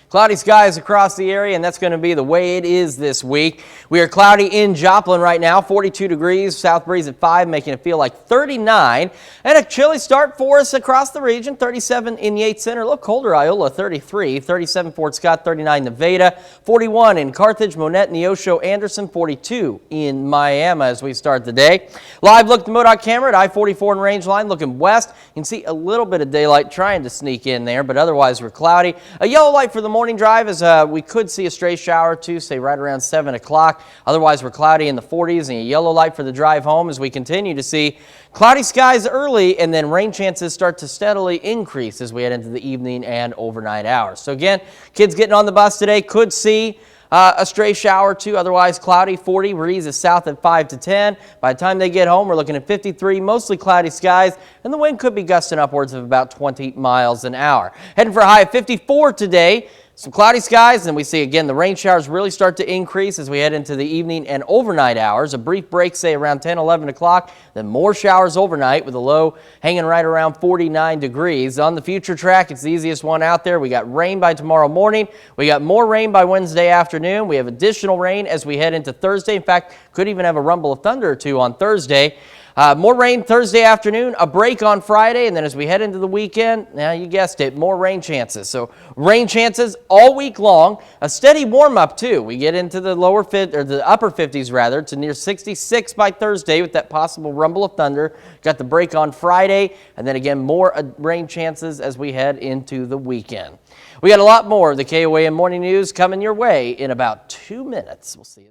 Cloudy skies across the area, and that's going to be the way it is this week. We are cloudy in Joplin right now, 42 degrees, south breeze at 5, making it feel like 39. And a chilly start for us across the region, 37 in Yates Center, a little colder Iola, 33, 37 Fort Scott, 39 Nevada, 41 in Carthage, Monette, Neosho, Anderson, 42 in Miami as we start the day. Live look at the MoDOT camera at I-44 and Rangeline, looking west. You can see a little bit of daylight trying to sneak in there, but otherwise we're cloudy. A yellow light for the morning drive as we could see a stray shower or two, say right around 7 o'clock. Otherwise, we're cloudy in the 40s, and a yellow light for the drive home as we continue to see cloudy skies early, and then rain chances start to steadily increase as we head into the evening and overnight hours. So again, kids getting on the bus today could see A stray shower or two, otherwise cloudy, 40. Breeze is south at 5 to 10. By the time they get home, we're looking at 53, mostly cloudy skies, and the wind could be gusting upwards of about 20 miles an hour. Heading for a high of 54 today. Some cloudy skies, and we see again the rain showers really start to increase as we head into the evening and overnight hours. A brief break, say around 10, 11 o'clock, then more showers overnight with a low hanging right around 49 degrees. On the future track, it's the easiest one out there. We got rain by tomorrow morning. We got more rain by Wednesday afternoon. We have additional rain as we head into Thursday. In fact, could even have a rumble of thunder or two on Thursday. More rain Thursday afternoon, a break on Friday, and then as we head into the weekend, now you guessed it, more rain chances. So rain chances all week long. A steady warm-up too. We get into the the upper 50s rather, to near 66 by Thursday with that possible rumble of thunder. Got the break on Friday, and then again more rain chances as we head into the weekend. We got a lot more of the KOAM Morning News coming your way in about 2 minutes. We'll see you.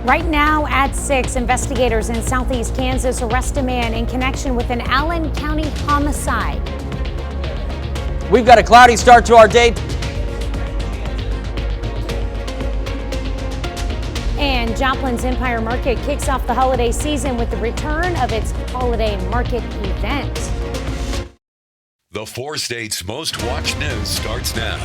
Right now at 6, investigators in southeast Kansas arrest a man in connection with an Allen County homicide. We've got a cloudy start to our day. And Joplin's Empire Market kicks off the holiday season with the return of its holiday market event. The 4 states' most watched news starts now.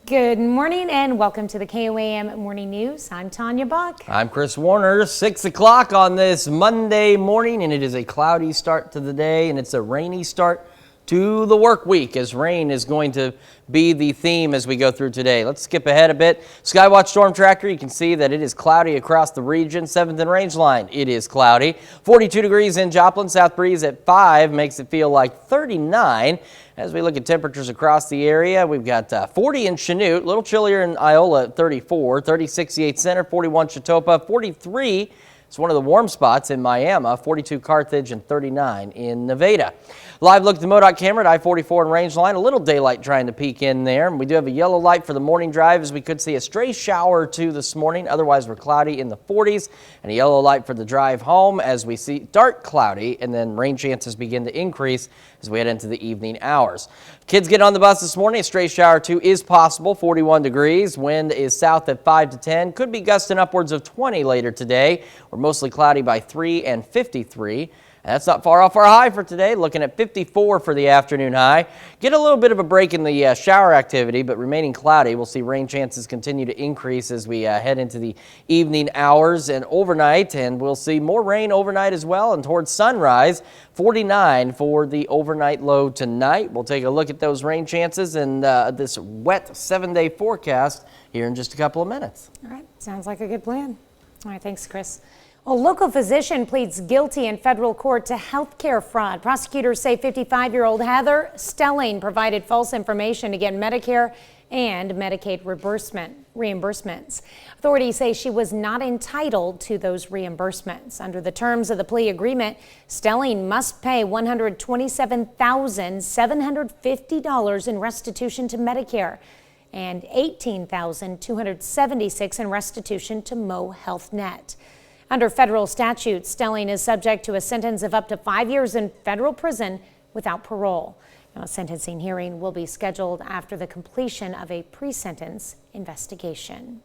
Good morning and welcome to the KOAM Morning News. I'm Tanya Buck. I'm Chris Warner. 6 o'clock on this Monday morning, and it is a cloudy start to the day, and it's a rainy start to the work week, as rain is going to be the theme as we go through today. Let's skip ahead a bit. Skywatch Storm Tracker, you can see that it is cloudy across the region. 7th and Rangeline, it is cloudy. 42 degrees in Joplin. South breeze at 5 makes it feel like 39. As we look at temperatures across the area, we've got 40 in Chanute, a little chillier in Iola at 34, 36 Yates Center, 41 Chatopa, 43. It's one of the warm spots in Miami, 42 Carthage, and 39 in Nevada. Live look at the MoDOT camera at I-44 and Rangeline. A little daylight trying to peek in there. And we do have a yellow light for the morning drive, as we could see a stray shower or two this morning. Otherwise, we're cloudy in the 40s. And a yellow light for the drive home as we see dark cloudy, and then rain chances begin to increase as we head into the evening hours. Kids get on the bus this morning. A stray shower or two is possible, 41 degrees. Wind is south at 5 to 10. Could be gusting upwards of 20 later today. We're mostly cloudy by 3 and 53. That's not far off our high for today, looking at 54 for the afternoon high. Get a little bit of a break in the shower activity, but remaining cloudy. We'll see rain chances continue to increase as we head into the evening hours and overnight, and we'll see more rain overnight as well, and towards sunrise, 49 for the overnight low tonight. We'll take a look at those rain chances and this wet 7-day forecast here in just a couple of minutes. All right, sounds like a good plan. All right, thanks, Chris. A local physician pleads guilty in federal court to health care fraud. Prosecutors say 55-year-old Heather Stelling provided false information to get Medicare and Medicaid reimbursements. Authorities say she was not entitled to those reimbursements. Under the terms of the plea agreement, Stelling must pay $127,750 in restitution to Medicare and $18,276 in restitution to Mo Health Net. Under federal statute, Stelling is subject to a sentence of up to 5 years in federal prison without parole. Now, a sentencing hearing will be scheduled after the completion of a pre-sentence investigation.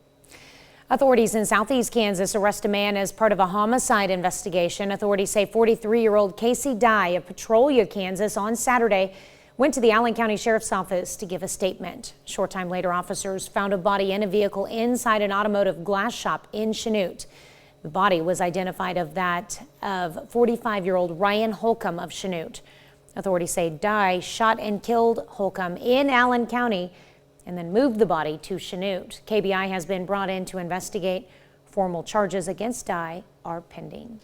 Authorities in southeast Kansas arrest a man as part of a homicide investigation. Authorities say 43-year-old Casey Dye of Petrolia, Kansas, on Saturday went to the Allen County Sheriff's Office to give a statement. A short time later, officers found a body in a vehicle inside an automotive glass shop in Chanute. The body was identified of that of 45-year-old Ryan Holcomb of Chanute. Authorities say Dye shot and killed Holcomb in Allen County and then moved the body to Chanute. KBI has been brought in to investigate. Formal charges against Dye are pending.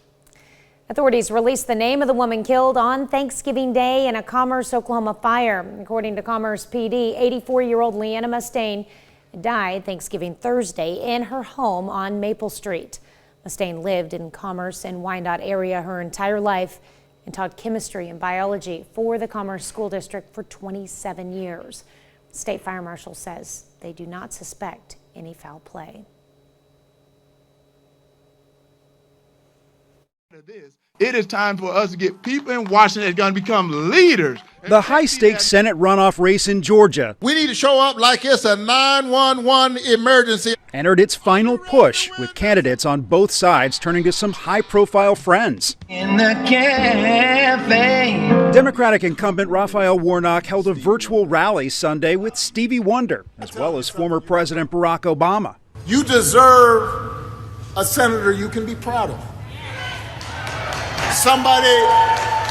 Authorities released the name of the woman killed on Thanksgiving Day in a Commerce, Oklahoma fire. According to Commerce PD, 84-year-old Leanna Mustaine died Thanksgiving Thursday in her home on Maple Street. Mustaine lived in Commerce and Wyandotte area her entire life and taught chemistry and biology for the Commerce School District for 27 years. State Fire Marshal says they do not suspect any foul play. It is time for us to get people in Washington that's going to become leaders. The high-stakes Senate runoff race in Georgia We need to show up like it's a 911 emergency. entered its final push, with candidates on both sides turning to some high-profile friends. In the cafe. Democratic incumbent Raphael Warnock held a virtual rally Sunday with Stevie Wonder, as well as former President Barack Obama. You deserve a senator you can be proud of. Somebody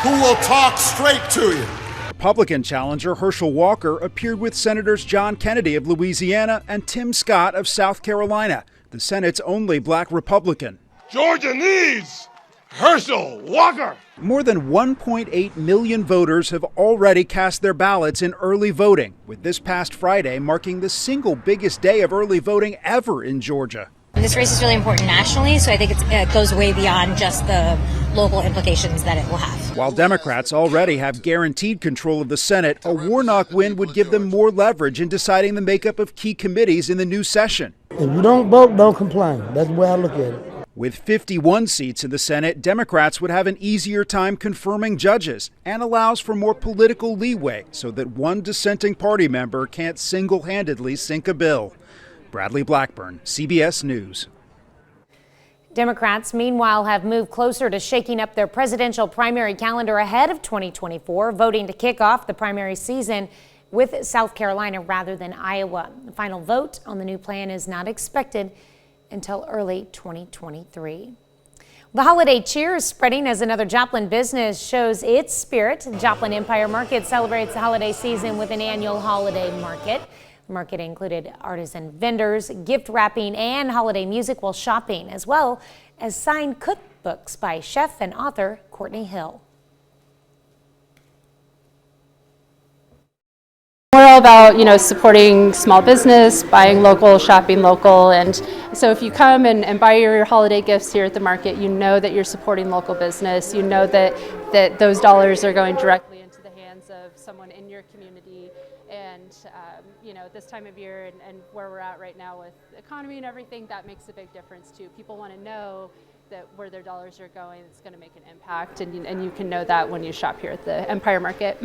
who will talk straight to you. Republican challenger Herschel Walker appeared with Senators John Kennedy of Louisiana and Tim Scott of South Carolina, the Senate's only black Republican. Georgia needs Herschel Walker. More than 1.8 million voters have already cast their ballots in early voting, with this past Friday marking the single biggest day of early voting ever in Georgia. This race is really important nationally, so I think it goes way beyond just the local implications that it will have. While Democrats already have guaranteed control of the Senate, a Warnock win would give them more leverage in deciding the makeup of key committees in the new session. If you don't vote, don't complain. That's the way I look at it. With 51 seats in the Senate, Democrats would have an easier time confirming judges and allows for more political leeway so that one dissenting party member can't single-handedly sink a bill. Bradley Blackburn, CBS News. Democrats, meanwhile, have moved closer to shaking up their presidential primary calendar ahead of 2024, voting to kick off the primary season with South Carolina rather than Iowa. The final vote on the new plan is not expected until early 2023. The holiday cheer is spreading as another Joplin business shows its spirit. Joplin Empire Market celebrates the holiday season with an annual holiday market. The market included artisan vendors, gift wrapping, and holiday music while shopping, as well as signed cookbooks by chef and author Courtney Hill. We're all about, supporting small business, buying local, shopping local, and so if you come and buy your holiday gifts here at the market, you know that you're supporting local business. You know that those dollars are going directly into the hands of someone in your community. And this time of year and where we're at right now with the economy and everything, that makes a big difference too. People want to know that where their dollars are going, it's going to make an impact, and you can know that when you shop here at the Empire Market.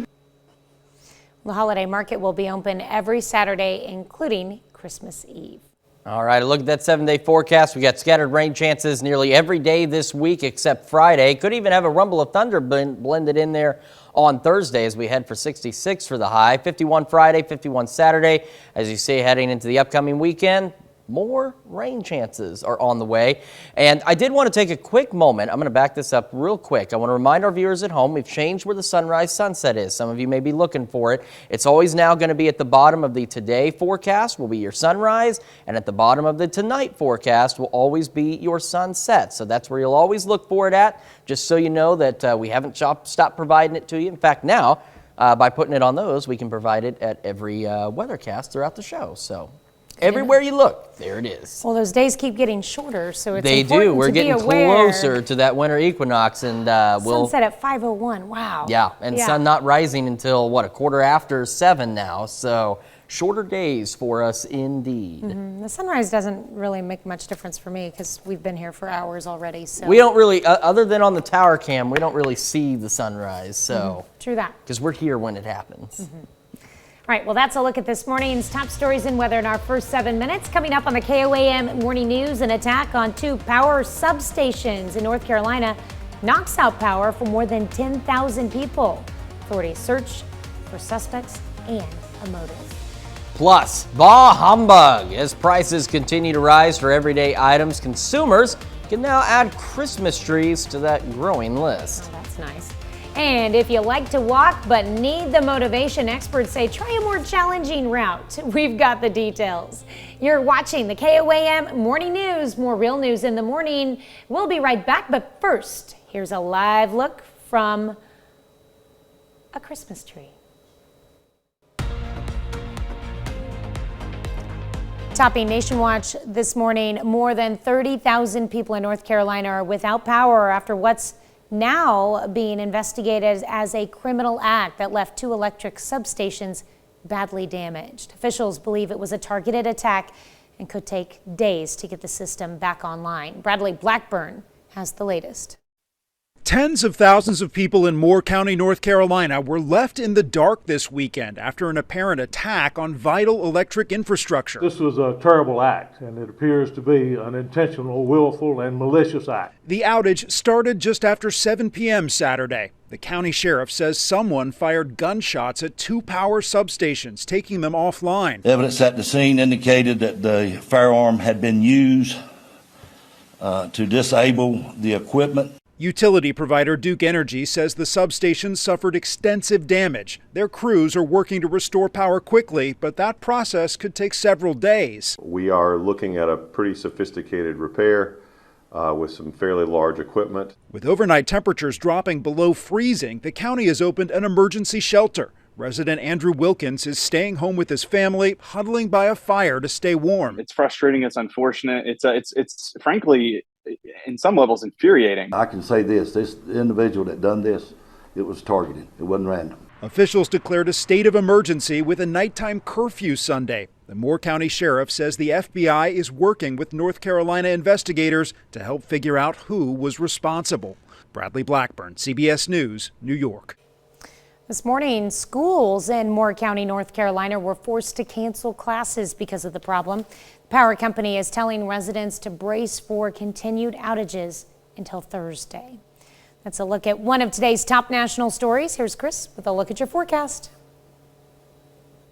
The holiday market will be open every Saturday, including Christmas Eve. All right, a look at that 7-day forecast. We got scattered rain chances nearly every day this week except Friday. Could even have a rumble of thunder blended in there on Thursday as we head for 66 for the high. 51 Friday, 51 Saturday. As you see, heading into the upcoming weekend, more rain chances are on the way. And I did want to take a quick moment. I'm going to back this up real quick. I want to remind our viewers at home, we've changed where the sunrise sunset is. Some of you may be looking for it. It's always now going to be at the bottom of the today forecast will be your sunrise, and at the bottom of the tonight forecast will always be your sunset. So that's where you'll always look for it at, just so you know that we haven't stopped providing it to you. In fact, now, by putting it on those, we can provide it at every weathercast throughout the show. So everywhere you look, there it is. Well, those days keep getting shorter, so it's they important do. We're to getting be aware. closer to that winter equinox, and we'll sunset at 5:01. Wow. Yeah, and sun not rising until what, a quarter after 7 now. So shorter days for us indeed. The sunrise doesn't really make much difference for me because we've been here for hours already. So we don't really, other than on the tower cam, we don't really see the sunrise. So true that. Because we're here when it happens. All right, well, that's a look at this morning's top stories and weather in our first 7 minutes. Coming up on the KOAM Morning News, an attack on 2 power substations in North Carolina knocks out power for more than 10,000 people. Authorities search for suspects and a motive. Plus, bah humbug. As prices continue to rise for everyday items, consumers can now add Christmas trees to that growing list. Oh, that's nice. And if you like to walk but need the motivation, experts say try a more challenging route. We've got the details. You're watching the KOAM Morning News. More real news in the morning. We'll be right back, but first, here's a live look from a Christmas tree. Topping Nation Watch this morning, more than 30,000 people in North Carolina are without power after what's now being investigated as a criminal act that left 2 electric substations badly damaged. Officials believe it was a targeted attack and could take days to get the system back online. Bradley Blackburn has the latest. Tens of thousands of people in Moore County, North Carolina were left in the dark this weekend after an apparent attack on vital electric infrastructure. This was a terrible act, and it appears to be an intentional, willful, and malicious act. The outage started just after 7 p.m. Saturday. The county sheriff says someone fired gunshots at 2 power substations, taking them offline. Evidence at the scene indicated that the firearm had been used to disable the equipment. Utility provider Duke Energy says the substations suffered extensive damage. Their crews are working to restore power quickly, but that process could take several days. We are looking at a pretty sophisticated repair with some fairly large equipment. With overnight temperatures dropping below freezing, the county has opened an emergency shelter. Resident Andrew Wilkins is staying home with his family, huddling by a fire to stay warm. It's frustrating. It's unfortunate. It's frankly, in some levels, infuriating. I can say this individual that done this, it was targeted. It wasn't random. Officials declared a state of emergency with a nighttime curfew Sunday. The Moore County Sheriff says the FBI is working with North Carolina investigators to help figure out who was responsible. Bradley Blackburn, CBS News, New York. This morning, schools in Moore County, North Carolina were forced to cancel classes because of the problem. The power company is telling residents to brace for continued outages until Thursday. That's a look at one of today's top national stories. Here's Chris with a look at your forecast.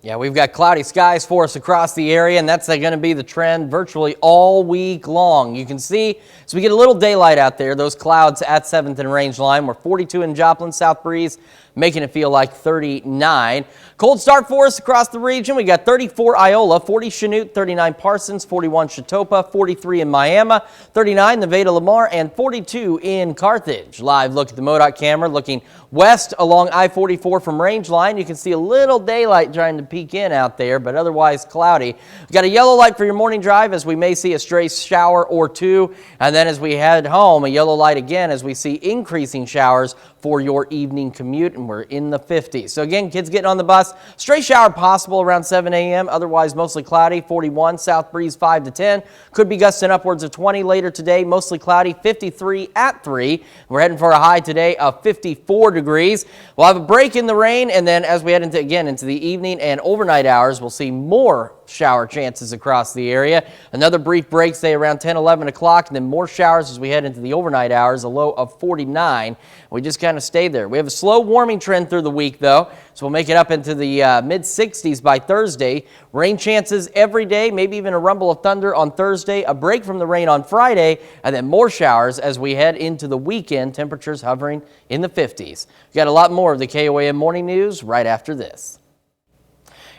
Yeah, we've got cloudy skies for us across the area, and that's going to be the trend virtually all week long. You can see as we get a little daylight out there, those clouds at 7th and Range Line. We're 42 in Joplin, south breeze, making it feel like 39. Cold start for us across the region. We got 34 Iola, 40 Chanute, 39 Parsons, 41 Chautauqua, 43 in Miami, 39 Nevada Lamar, and 42 in Carthage. Live look at the MoDOT camera looking west along I-44 from Range Line. You can see a little daylight trying to peek in out there, but otherwise cloudy. We've got a yellow light for your morning drive as we may see a stray shower or two. And then as we head home, a yellow light again as we see increasing showers for your evening commute, and we're in the 50s. So again, kids getting on the bus, stray shower possible around 7 a.m. Otherwise mostly cloudy, 41, south breeze 5 to 10. Could be gusting upwards of 20 later today, mostly cloudy, 53 at 3. We're heading for a high today of 54 degrees. We'll have a break in the rain, and then as we head into the evening and overnight hours, we'll see more shower chances across the area. Another brief break, say around 10, 11 o'clock, and then more showers as we head into the overnight hours, a low of 49. We just kind of stay there. We have a slow warming trend through the week, though, so we'll make it up into the mid-60s by Thursday. Rain chances every day, maybe even a rumble of thunder on Thursday, a break from the rain on Friday, and then more showers as we head into the weekend, temperatures hovering in the 50s. We've got a lot more of the KOAM Morning News right after this.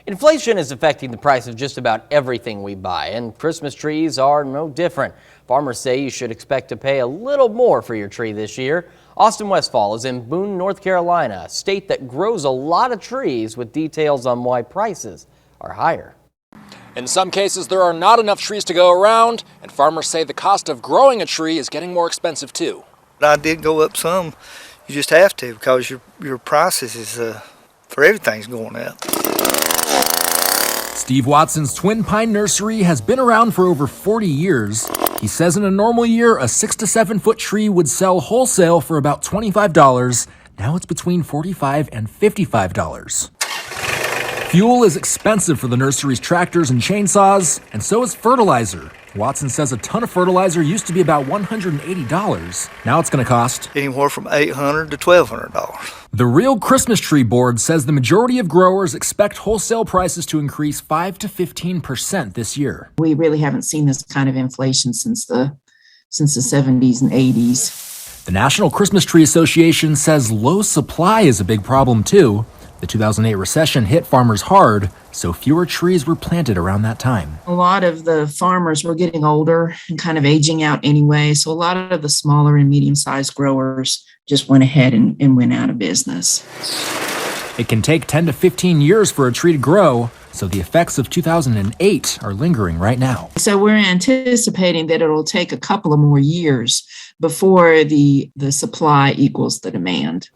Inflation is affecting the price of just about everything we buy, and Christmas trees are no different. Farmers say you should expect to pay a little more for your tree this year. Austin Westfall is in Boone, North Carolina, a state that grows a lot of trees, with details on why prices are higher. In some cases, there are not enough trees to go around, and farmers say the cost of growing a tree is getting more expensive too. I did go up some. You just have to, because your prices is for everything's going up. Steve Watson's Twin Pine Nursery has been around for over 40 years. He says in a normal year, a 6 to 7 foot tree would sell wholesale for about $25. Now it's between $45 and $55. Fuel is expensive for the nursery's tractors and chainsaws, and so is fertilizer. Watson says a ton of fertilizer used to be about $180. Now it's going to cost anywhere from $800 to $1,200. The Real Christmas Tree Board says the majority of growers expect wholesale prices to increase 5 to 15% this year. We really haven't seen this kind of inflation since the 70s and 80s. The National Christmas Tree Association says low supply is a big problem too. The 2008 recession hit farmers hard, so fewer trees were planted around that time. A lot of the farmers were getting older and kind of aging out anyway, so a lot of the smaller and medium-sized growers just went ahead and went out of business. It can take 10 to 15 years for a tree to grow, so the effects of 2008 are lingering right now. So we're anticipating that it'll take a couple of more years before the supply equals the demand.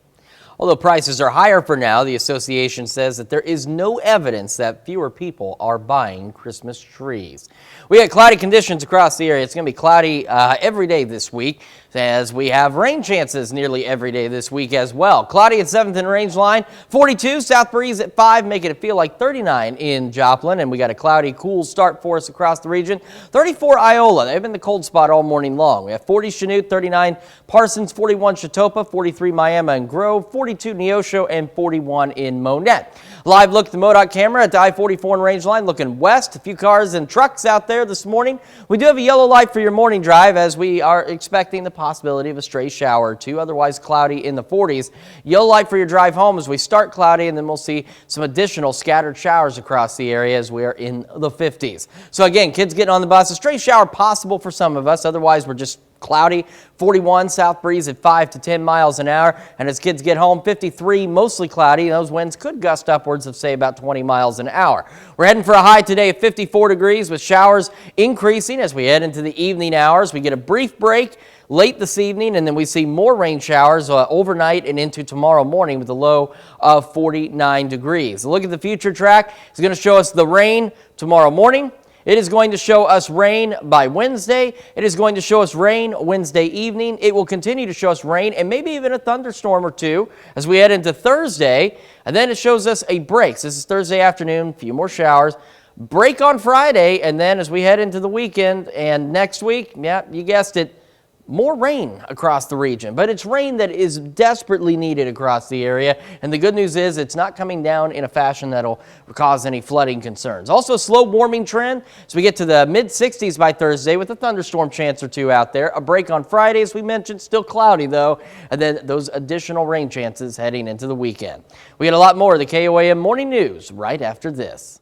Although prices are higher for now, the association says that there is no evidence that fewer people are buying Christmas trees. We had cloudy conditions across the area. It's going to be cloudy every day this week, as we have rain chances nearly every day this week as well. Cloudy at 7th and Range Line, 42, south breeze at 5, making it feel like 39 in Joplin. And we got a cloudy, cool start for us across the region. 34 Iola, they've been the cold spot all morning long. We have 40 Chanute, 39 Parsons, 41 Chatopa, 43 Miami and Grove, 42 Neosho, and 41 in Monette. Live look at the MoDOT camera at the I-44 and Range Line, looking west. A few cars and trucks out there this morning. We do have a yellow light for your morning drive, as we are expecting the possibility of a stray shower or two, otherwise cloudy in the 40s. Yellow light for your drive home as we start cloudy, and then we'll see some additional scattered showers across the area as we are in the 50s. So again, kids getting on the bus, a stray shower possible for some of us, otherwise we're just cloudy. 41, south breeze at 5 to 10 miles an hour. And as kids get home, 53, mostly cloudy. Those winds could gust upwards of, say, about 20 miles an hour. We're heading for a high today of 54 degrees with showers increasing as we head into the evening hours. We get a brief break late this evening, and then we see more rain showers overnight and into tomorrow morning with a low of 49 degrees. A look at the future track is going to show us the rain tomorrow morning. It is going to show us rain by Wednesday. It is going to show us rain Wednesday evening. It will continue to show us rain and maybe even a thunderstorm or two as we head into Thursday. And then it shows us a break. So this is Thursday afternoon, a few more showers. Break on Friday, and then as we head into the weekend and next week, yeah, you guessed it, more rain across the region, but it's rain that is desperately needed across the area. And the good news is it's not coming down in a fashion that'll cause any flooding concerns. Also, slow warming trend as we get to the mid 60s by Thursday with a thunderstorm chance or two out there. A break on Friday, as we mentioned, still cloudy though, and then those additional rain chances heading into the weekend. We got a lot more of the KOAM morning news right after this.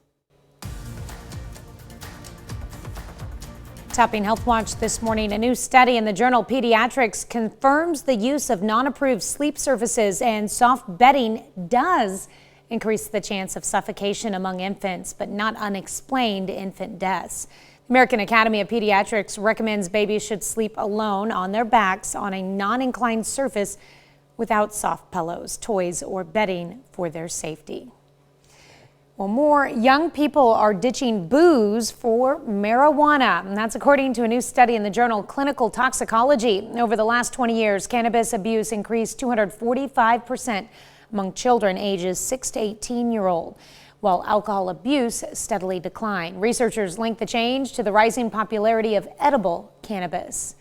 Topping Health Watch this morning, a new study in the journal Pediatrics confirms the use of non-approved sleep services and soft bedding does increase the chance of suffocation among infants, but not unexplained infant deaths. The American Academy of Pediatrics recommends babies should sleep alone on their backs on a non-inclined surface without soft pillows, toys, or bedding for their safety. Well, more young people are ditching booze for marijuana, and that's according to a new study in the journal Clinical Toxicology. Over the last 20 years, cannabis abuse increased 245% among children ages 6 to 18-year-old, while alcohol abuse steadily declined. Researchers link the change to the rising popularity of edible cannabis.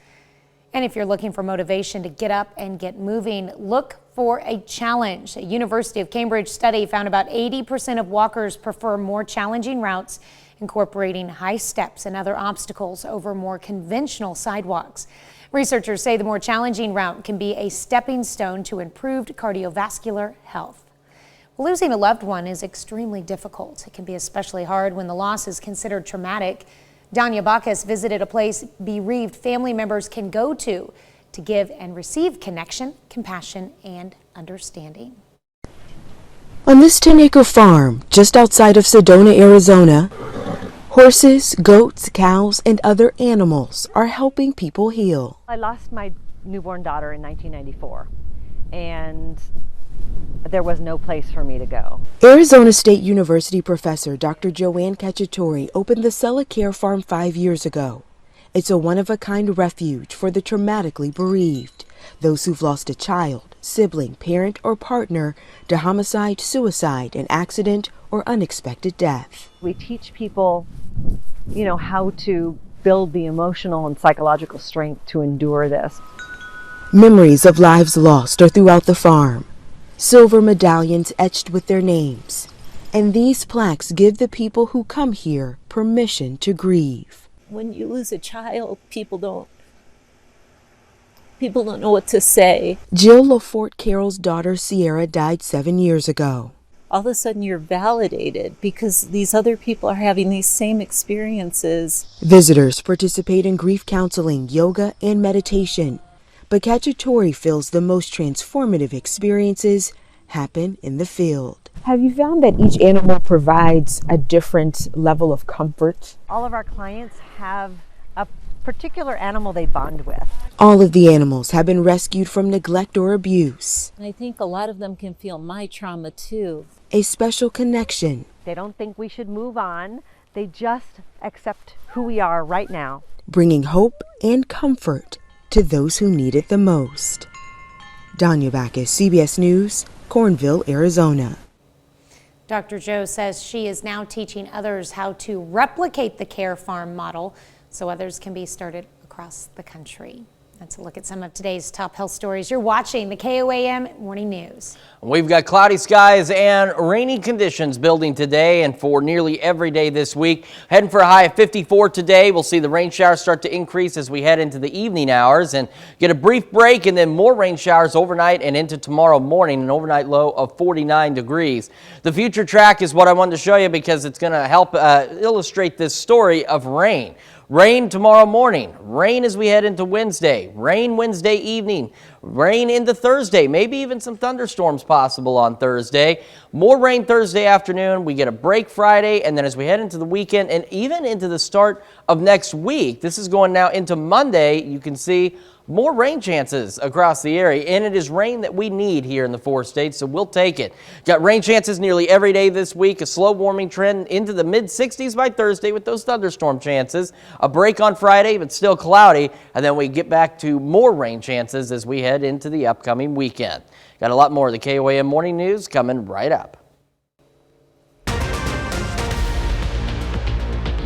And if you're looking for motivation to get up and get moving, look for a challenge. A University of Cambridge study found about 80% of walkers prefer more challenging routes, incorporating high steps and other obstacles over more conventional sidewalks. Researchers say the more challenging route can be a stepping stone to improved cardiovascular health. Losing a loved one is extremely difficult. It can be especially hard when the loss is considered traumatic. Danya Bacchus visited a place bereaved family members can go to give and receive connection, compassion, and understanding. On this 10-acre farm just outside of Sedona, Arizona, horses, goats, cows, and other animals are helping people heal. I lost my newborn daughter in 1994, and there was no place for me to go. Arizona State University professor Dr. Joanne Cacciatore opened the Sella Care Farm 5 years ago. It's a one-of-a-kind refuge for the traumatically bereaved, those who've lost a child, sibling, parent, or partner to homicide, suicide, an accident, or unexpected death. We teach people, how to build the emotional and psychological strength to endure this. Memories of lives lost are throughout the farm. Silver medallions etched with their names. And these plaques give the people who come here permission to grieve. When you lose a child, people don't know what to say. Jill LaForte Carroll's daughter Sierra died 7 years ago. All of a sudden you're validated because these other people are having these same experiences. Visitors participate in grief counseling, yoga, and meditation. But Cacciatore feels the most transformative experiences happen in the field. Have you found that each animal provides a different level of comfort? All of our clients have a particular animal they bond with. All of the animals have been rescued from neglect or abuse. I think a lot of them can feel my trauma too. A special connection. They don't think we should move on. They just accept who we are right now. Bringing hope and comfort to those who need it the most. Danya Backus, CBS News, Cornville, Arizona. Dr. Joe says she is now teaching others how to replicate the Care Farm model so others can be started across the country. That's a look at some of today's top health stories. You're watching the KOAM Morning News. We've got cloudy skies and rainy conditions building today and for nearly every day this week. Heading for a high of 54 today. We'll see the rain showers start to increase as we head into the evening hours and get a brief break, and then more rain showers overnight and into tomorrow morning, an overnight low of 49 degrees. The future track is what I wanted to show you because it's going to help illustrate this story of rain. Rain tomorrow morning, rain as we head into Wednesday, rain Wednesday evening, rain into Thursday, maybe even some thunderstorms possible on Thursday. More rain Thursday afternoon. We get a break Friday, and then as we head into the weekend and even into the start of next week, this is going now into Monday, you can see more rain chances across the area, and it is rain that we need here in the 4 states, so we'll take it. Got rain chances nearly every day this week, a slow warming trend into the mid-60s by Thursday with those thunderstorm chances. A break on Friday, but still cloudy, and then we get back to more rain chances as we head into the upcoming weekend. Got a lot more of the KOAM Morning News coming right up.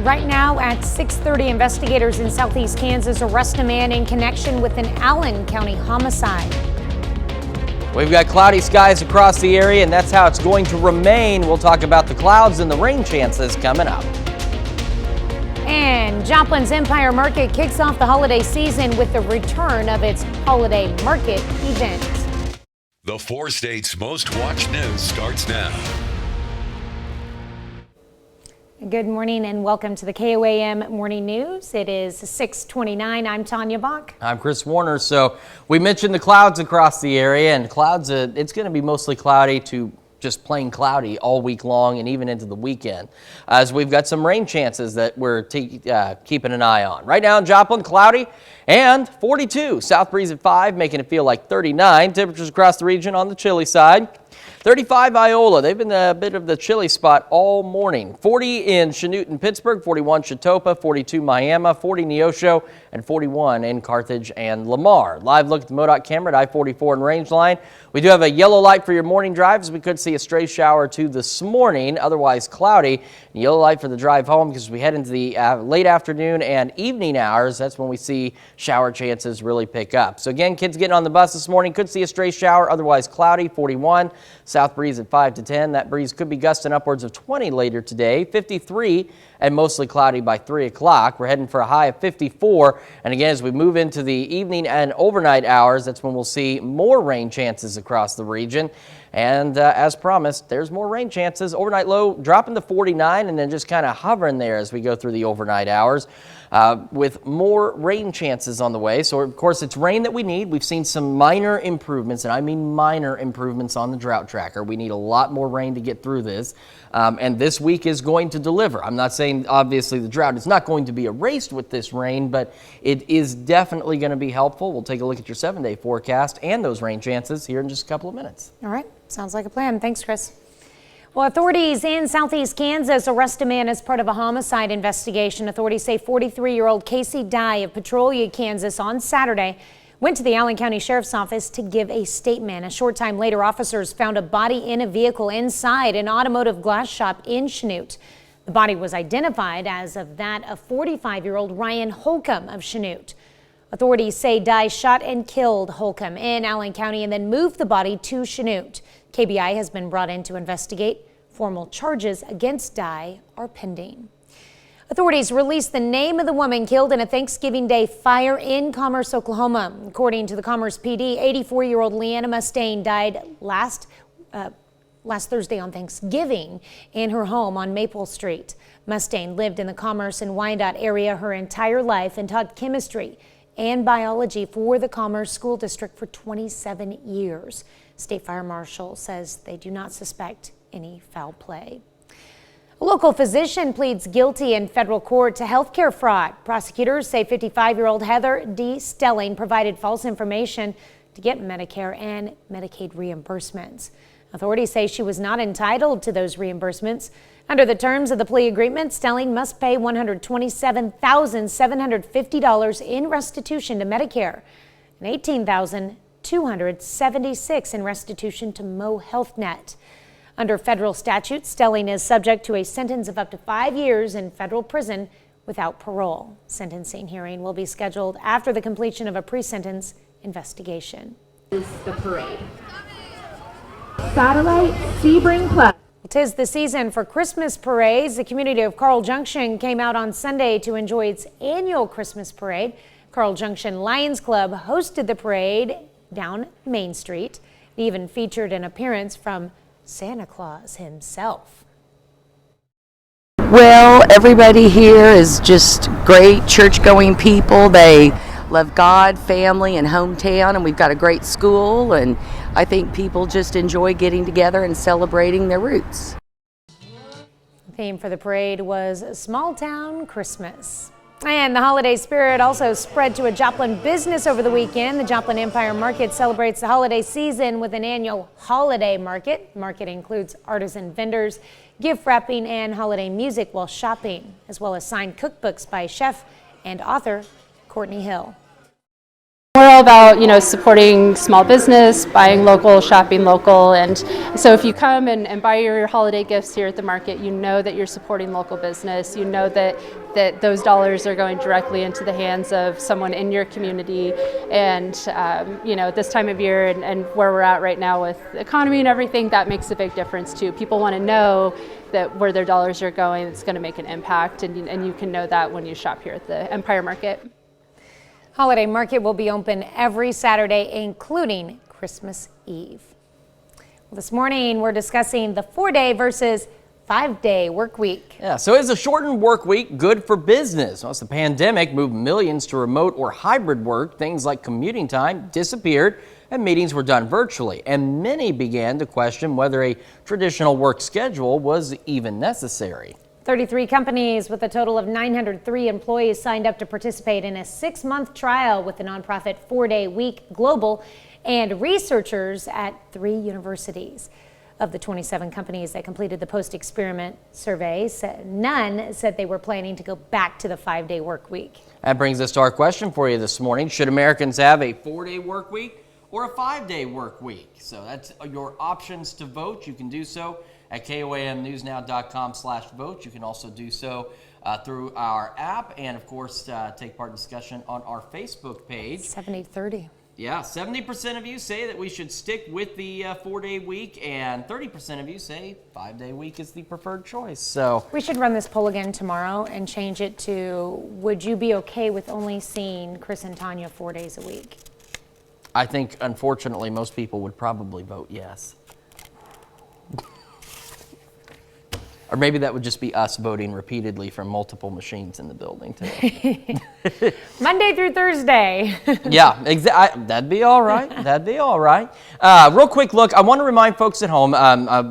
Right now at 6:30, investigators in southeast Kansas arrest a man in connection with an Allen County homicide. We've got cloudy skies across the area, and that's how it's going to remain. We'll talk about the clouds and the rain chances coming up. And Joplin's Empire Market kicks off the holiday season with the return of its holiday market event. The 4 states' most watched news starts now. Good morning and welcome to the KOAM Morning News. It is 6:29. I'm Tanya Bach. I'm Chris Warner. So we mentioned the clouds across the area, and clouds, it's going to be mostly cloudy to just plain cloudy all week long and even into the weekend, as we've got some rain chances that we're keeping an eye on. Right now in Joplin, cloudy and 42. South breeze at 5, making it feel like 39. Temperatures across the region on the chilly side. 35 Iola. They've been a bit of the chilly spot all morning. 40 in Chanute and Pittsburgh, 41 Chatopa, 42 Miami, 40 Neosho, and 41 in Carthage and Lamar. Live look at the MoDOT camera at I-44 and Rangeline. We do have a yellow light for your morning drives. We could see a stray shower or two this morning, otherwise cloudy. And yellow light for the drive home because we head into the late afternoon and evening hours. That's when we see shower chances really pick up. So again, kids getting on the bus this morning could see a stray shower, otherwise cloudy, 41. South breeze at 5 to 10. That breeze could be gusting upwards of 20 later today. 53 and mostly cloudy by 3 o'clock. We're heading for a high of 54. And again, as we move into the evening and overnight hours, that's when we'll see more rain chances across the region. And as promised, there's more rain chances. Overnight low dropping to 49 and then just kind of hovering there as we go through the overnight hours. With more rain chances on the way. So, of course, it's rain that we need. We've seen some minor improvements, and I mean minor improvements on the drought tracker. We need a lot more rain to get through this, and this week is going to deliver. I'm not saying, obviously, the drought is not going to be erased with this rain, but it is definitely going to be helpful. We'll take a look at your 7-day forecast and those rain chances here in just a couple of minutes. All right. Sounds like a plan. Thanks, Chris. Well, authorities in southeast Kansas arrest a man as part of a homicide investigation. Authorities say 43-year-old Casey Dye of Petrolia, Kansas, on Saturday went to the Allen County Sheriff's Office to give a statement. A short time later, officers found a body in a vehicle inside an automotive glass shop in Chanute. The body was identified as of that of 45-year-old Ryan Holcomb of Chanute. Authorities say Dye shot and killed Holcomb in Allen County and then moved the body to Chanute. KBI has been brought in to investigate. Formal charges against Dye are pending. Authorities released the name of the woman killed in a Thanksgiving Day fire in Commerce, Oklahoma. According to the Commerce PD, 84-year-old Leanna Mustaine died last Thursday on Thanksgiving in her home on Maple Street. Mustaine lived in the Commerce and Wyandotte area her entire life and taught chemistry and biology for the Commerce School District for 27 years. State Fire Marshal says they do not suspect any foul play. A local physician pleads guilty in federal court to healthcare fraud. Prosecutors say 55-year-old Heather D. Stelling provided false information to get Medicare and Medicaid reimbursements. Authorities say she was not entitled to those reimbursements. Under the terms of the plea agreement, Stelling must pay $127,750 in restitution to Medicare and $18,276 in restitution to Mo Health Net. Under federal statute, Stelling is subject to a sentence of up to 5 years in federal prison without parole. Sentencing hearing will be scheduled after the completion of a pre-sentence investigation. Is the parade. Satellite Sebring Plus. Tis the season for Christmas parades. The community of Carl Junction came out on Sunday to enjoy its annual Christmas parade. Carl Junction Lions Club hosted the parade down Main Street. It even featured an appearance from Santa Claus himself. Well, everybody here is just great church-going people. They love God, family, and hometown, and we've got a great school, and I think people just enjoy getting together and celebrating their roots. The theme for the parade was Small Town Christmas. And the holiday spirit also spread to a Joplin business over the weekend. The Joplin Empire Market celebrates the holiday season with an annual holiday market. The market includes artisan vendors, gift wrapping, and holiday music while shopping, as well as signed cookbooks by chef and author Courtney Hill. We're all about, supporting small business, buying local, shopping local, and so if you come and buy your holiday gifts here at the market, you know that you're supporting local business. You know that those dollars are going directly into the hands of someone in your community, and this time of year and where we're at right now with the economy and everything, that makes a big difference too. People want to know that where their dollars are going, it's going to make an impact, and you can know that when you shop here at the Empire Market. Holiday Market will be open every Saturday, including Christmas Eve. Well, this morning, we're discussing the 4-day versus 5-day work week. Yeah, so is a shortened work week good for business? Once the pandemic moved millions to remote or hybrid work, things like commuting time disappeared and meetings were done virtually. And many began to question whether a traditional work schedule was even necessary. 33 companies with a total of 903 employees signed up to participate in a 6-month trial with the nonprofit 4-Day Week Global and researchers at 3 universities. Of the 27 companies that completed the post-experiment survey, none said they were planning to go back to the 5-day work week. That brings us to our question for you this morning. Should Americans have a 4-day work week or a 5-day work week? So that's your options to vote. You can do so at KOAMnewsnow.com/vote. You can also do so through our app and, of course, take part in discussion on our Facebook page. 70-30. Yeah, 70% of you say that we should stick with the 4-day week, and 30% of you say 5-day week is the preferred choice. So we should run this poll again tomorrow and change it to, would you be okay with only seeing Chris and Tanya 4 days a week? I think, unfortunately, most people would probably vote yes. Or maybe that would just be us voting repeatedly from multiple machines in the building today. Monday through Thursday. Yeah, that'd be all right. That'd be all right. Real quick look, I want to remind folks at home,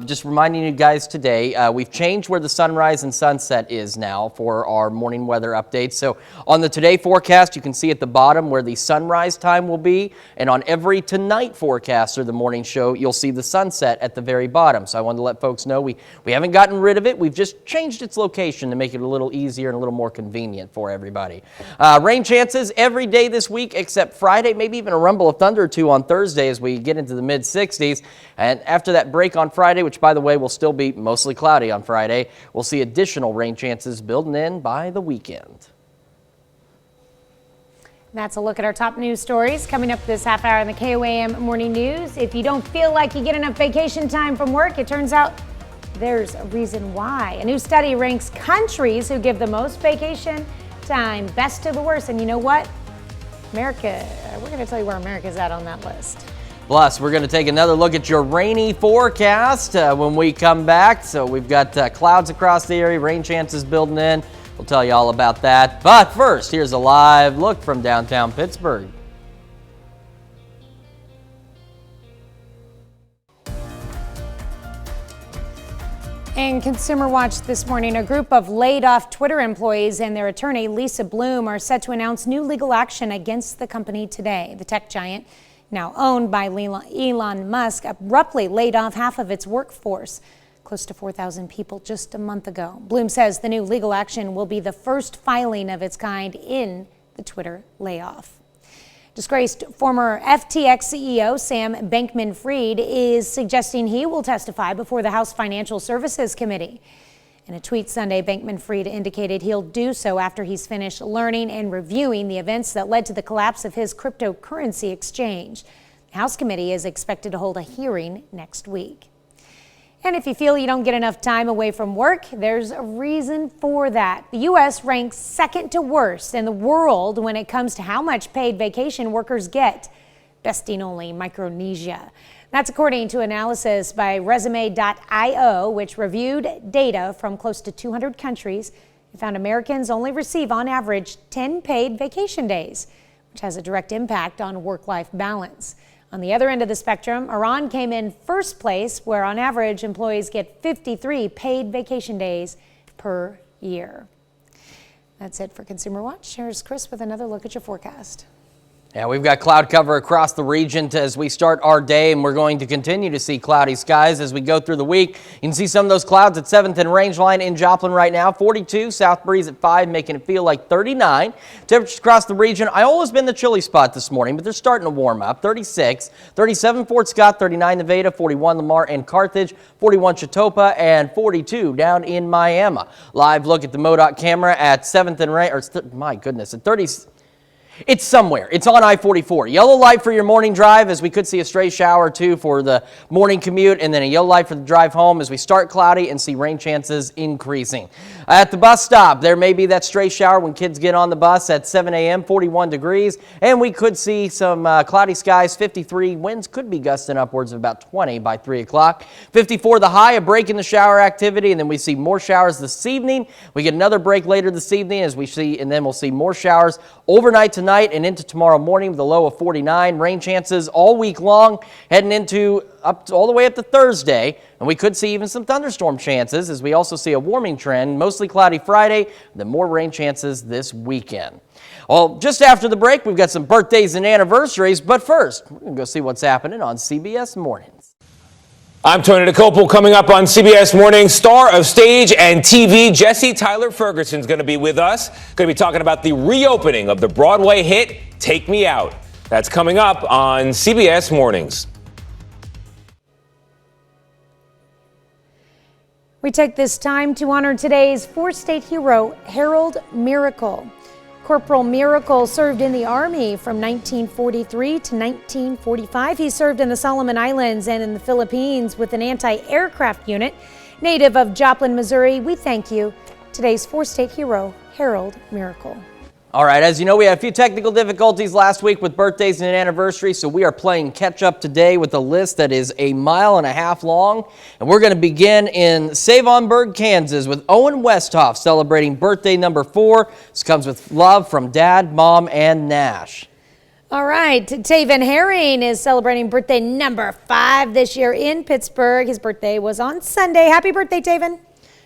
just reminding you guys today, we've changed where the sunrise and sunset is now for our morning weather updates. So on the today forecast, you can see at the bottom where the sunrise time will be. And on every tonight forecast or the morning show, you'll see the sunset at the very bottom. So I wanted to let folks know we haven't gotten rid of it. We've just changed its location to make it a little easier and a little more convenient for everybody. Rain chances every day this week except Friday, maybe even a rumble of thunder or two on Thursday as we get into the mid-60s. And after that break on Friday, which by the way will still be mostly cloudy on Friday, we'll see additional rain chances building in by the weekend. That's a look at our top news stories coming up this half hour in the KOAM Morning News. If you don't feel like you get enough vacation time from work, it turns out there's a reason why. A new study ranks countries who give the most vacation time best to the worst. And you know what? America, we're going to tell you where America's at on that list. Plus, we're going to take another look at your rainy forecast when we come back. So we've got clouds across the area, rain chances building in. We'll tell you all about that. But first, here's a live look from downtown Pittsburgh. In Consumer Watch this morning, a group of laid-off Twitter employees and their attorney, Lisa Bloom, are set to announce new legal action against the company today. The tech giant, now owned by Elon Musk, abruptly laid off half of its workforce, close to 4,000 people, just a month ago. Bloom says the new legal action will be the first filing of its kind in the Twitter layoff. Disgraced former FTX CEO Sam Bankman-Fried is suggesting he will testify before the House Financial Services Committee. In a tweet Sunday, Bankman-Fried indicated he'll do so after he's finished learning and reviewing the events that led to the collapse of his cryptocurrency exchange. The House committee is expected to hold a hearing next week. And if you feel you don't get enough time away from work, there's a reason for that. The U.S. ranks second to worst in the world when it comes to how much paid vacation workers get, besting only Micronesia. That's according to analysis by Resume.io, which reviewed data from close to 200 countries. It found Americans only receive on average 10 paid vacation days, which has a direct impact on work-life balance. On the other end of the spectrum, Iran came in first place, where on average employees get 53 paid vacation days per year. That's it for Consumer Watch. Here's Chris with another look at your forecast. Yeah, we've got cloud cover across the region as we start our day, and we're going to continue to see cloudy skies as we go through the week. You can see some of those clouds at 7th and Rangeline in Joplin right now. 42, south breeze at 5, making it feel like 39. Temperatures across the region. Iola's been the chilly spot this morning, but they're starting to warm up. 36, 37 Fort Scott, 39 Nevada, 41 Lamar and Carthage, 41 Chitopa, and 42 down in Miami. Live look at the MoDOT camera at 7th and my goodness, at 30. It's somewhere. It's on I-44. Yellow light for your morning drive, as we could see a stray shower or two for the morning commute, and then a yellow light for the drive home as we start cloudy and see rain chances increasing. At the bus stop, there may be that stray shower when kids get on the bus at 7 a.m., 41 degrees, and we could see some cloudy skies, 53. Winds could be gusting upwards of about 20 by 3 o'clock. 54 the high, a break in the shower activity, and then we see more showers this evening. We get another break later this evening as we see, and then we'll see more showers overnight tonight and into tomorrow morning with a low of 49. Rain chances all week long, heading into all the way up to Thursday, and we could see even some thunderstorm chances as we also see a warming trend, mostly cloudy Friday, then more rain chances this weekend. Well, just after the break, we've got some birthdays and anniversaries, but first, we're going to go see what's happening on CBS Mornings. I'm Tony DeCopel. Coming up on CBS Mornings, star of stage and TV, Jesse Tyler Ferguson's going to be with us. Going to be talking about the reopening of the Broadway hit, Take Me Out. That's coming up on CBS Mornings. We take this time to honor today's four-state hero, Harold Miracle. Corporal Miracle served in the Army from 1943 to 1945. He served in the Solomon Islands and in the Philippines with an anti-aircraft unit. Native of Joplin, Missouri, we thank you. Today's four-state hero, Harold Miracle. All right, as you know, we had a few technical difficulties last week with birthdays and anniversaries, so we are playing catch-up today with a list that is 1.5 miles long. And we're going to begin in Savonburg, Kansas, with Owen Westhoff celebrating birthday number 4. This comes with love from Dad, Mom, and Nash. All right, Taven Herring is celebrating birthday number 5 this year in Pittsburgh. His birthday was on Sunday. Happy birthday, Taven.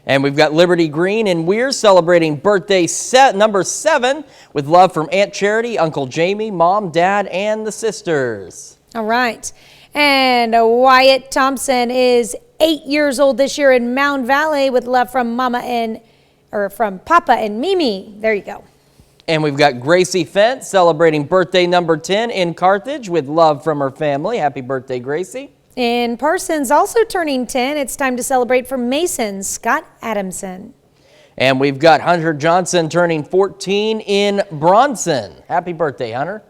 And we've got Liberty Green and Weir celebrating birthday number 7 with love from Aunt Charity, Uncle Jamie, Mom, Dad, and the sisters. All right. And Wyatt Thompson is 8 years old this year in Mound Valley with love from from Papa and Mimi. There you go. And we've got Gracie Fent celebrating birthday number 10 in Carthage with love from her family. Happy birthday, Gracie. In Parsons, also turning 10, it's time to celebrate for Mason Scott Adamson. And we've got Hunter Johnson turning 14 in Bronson. Happy birthday, Hunter.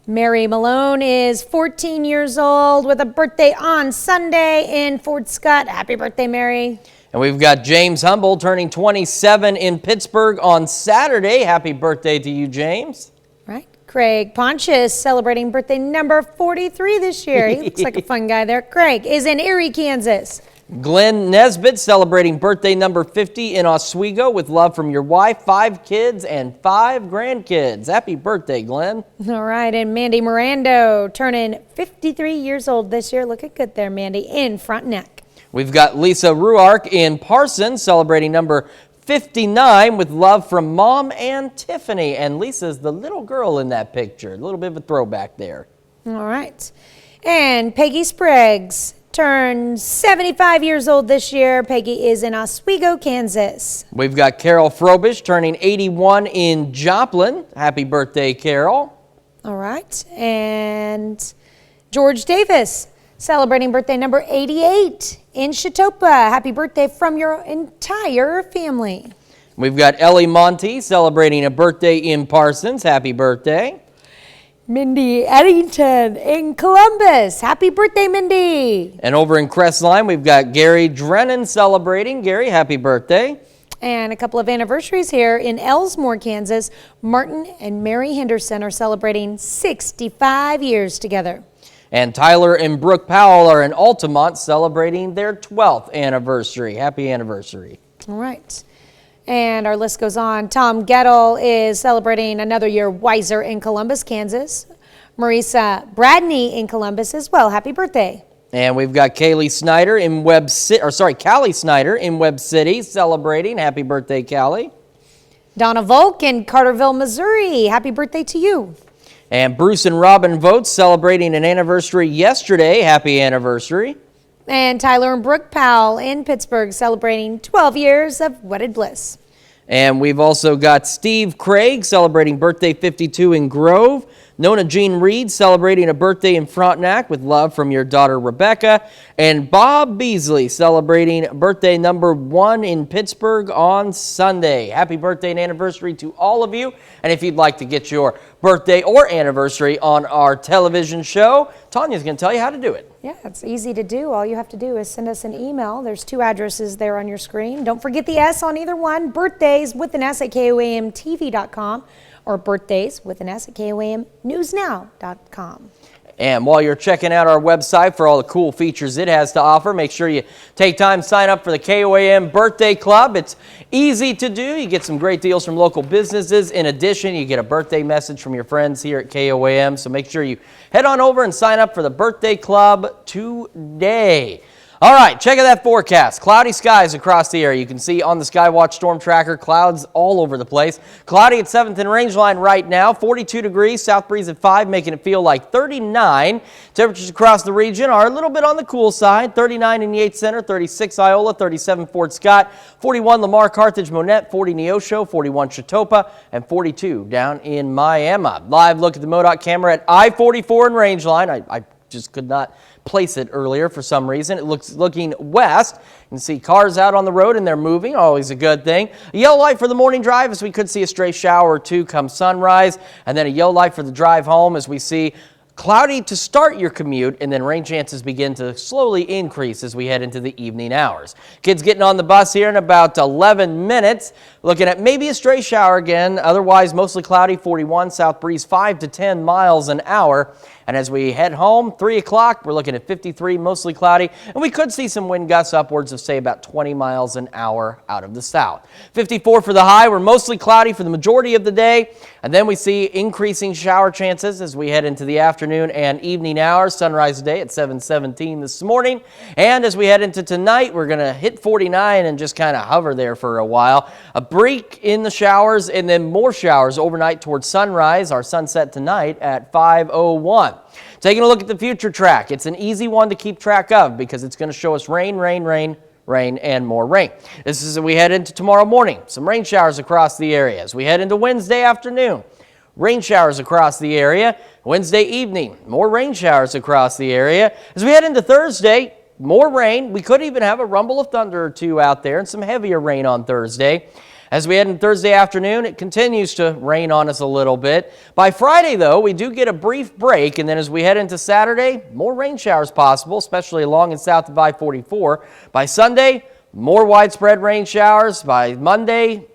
Mary Malone is 14 years old with a birthday on Sunday in Fort Scott. Happy birthday, Mary. And we've got James Humble turning 27 in Pittsburgh on Saturday. Happy birthday to you, James. Right. Craig Pontius celebrating birthday number 43 this year. He looks like a fun guy there. Craig is in Erie, Kansas. Glenn Nesbitt celebrating birthday number 50 in Oswego with love from your wife, 5 kids, and 5 grandkids. Happy birthday, Glenn. All right, and Mandy Mirando turning 53 years old this year. Looking good there, Mandy, in Frontenac. We've got Lisa Ruark in Parsons celebrating number 59 with love from Mom and Tiffany. And Lisa's the little girl in that picture. A little bit of a throwback there. All right. And Peggy Spriggs turned 75 years old this year. Peggy is in Oswego, Kansas. We've got Carol Frobish turning 81 in Joplin. Happy birthday, Carol. All right. And George Davis celebrating birthday number 88 in Chautauqua. Happy birthday from your entire family. We've got Ellie Monty celebrating a birthday in Parsons. Happy birthday. Mindy Eddington in Columbus. Happy birthday, Mindy. And over in Crestline, we've got Gary Drennan celebrating. Gary, happy birthday. And a couple of anniversaries here in Ellsmore, Kansas. Martin and Mary Henderson are celebrating 65 years together. And Tyler and Brooke Powell are in Altamont celebrating their 12th anniversary. Happy anniversary. All right. And our list goes on. Tom Gettle is celebrating another year wiser in Columbus, Kansas. Marisa Bradney in Columbus as well. Happy birthday. And we've got Callie Snyder in Webb City celebrating. Happy birthday, Callie. Donna Volk in Carterville, Missouri. Happy birthday to you. And Bruce and Robin Votes celebrating an anniversary yesterday. Happy anniversary. And Tyler and Brooke Powell in Pittsburgh celebrating 12 years of wedded bliss. And we've also got Steve Craig celebrating birthday 52 in Grove. Nona Jean Reed celebrating a birthday in Frontenac with love from your daughter Rebecca. And Bob Beasley celebrating birthday number 1 in Pittsburgh on Sunday. Happy birthday and anniversary to all of you. And if you'd like to get your birthday or anniversary on our television show, Tanya's going to tell you how to do it. Yeah, it's easy to do. All you have to do is send us an email. There's 2 addresses there on your screen. Don't forget the S on either one. Birthdays with an S at KOAMTV.com or birthdays with an S at KOAMNewsNow.com. And while you're checking out our website for all the cool features it has to offer, make sure you take time to sign up for the KOAM Birthday Club. It's easy to do. You get some great deals from local businesses. In addition, you get a birthday message from your friends here at KOAM. So make sure you head on over and sign up for the Birthday Club today. All right, check out that forecast. Cloudy skies across the area. You can see on the Skywatch Storm Tracker, clouds all over the place. Cloudy at 7th and Rangeline right now, 42 degrees, south breeze at 5, making it feel like 39. Temperatures across the region are a little bit on the cool side. 39 in Yates Center, 36 Iola, 37 Fort Scott, 41 Lamar, Carthage, Monette, 40 Neosho, 41 Chautauqua, and 42 down in Miami. Live look at the MoDOT camera at I-44 and Rangeline. I just could not place it earlier for some reason. It looks looking west. You can see cars out on the road and they're moving, always a good thing. A yellow light for the morning drive as we could see a stray shower or two come sunrise, and then a yellow light for the drive home as we see cloudy to start your commute, and then rain chances begin to slowly increase as we head into the evening hours. Kids getting on the bus here in about 11 minutes. Looking at maybe a stray shower again. Otherwise, mostly cloudy, 41, south breeze 5 to 10 miles an hour. And as we head home, 3 o'clock, we're looking at 53, mostly cloudy. And we could see some wind gusts upwards of, say, about 20 miles an hour out of the south. 54 for the high. We're mostly cloudy for the majority of the day. And then we see increasing shower chances as we head into the afternoon and evening hours. Sunrise today at 7:17 this morning. And as we head into tonight, we're going to hit 49 and just kind of hover there for a while. A break in the showers and then more showers overnight towards sunrise. Our sunset tonight at 5:01. Taking a look at the future track. It's an easy one to keep track of because it's going to show us rain, rain, rain, rain, and more rain. This is as we head into tomorrow morning. Some rain showers across the area. As we head into Wednesday afternoon, rain showers across the area. Wednesday evening, more rain showers across the area. As we head into Thursday, more rain. We could even have a rumble of thunder or two out there and some heavier rain on Thursday. As we head into Thursday afternoon, it continues to rain on us a little bit. By Friday, though, we do get a brief break, and then as we head into Saturday, more rain showers possible, especially along and south of I-44. By Sunday, more widespread rain showers. By Monday,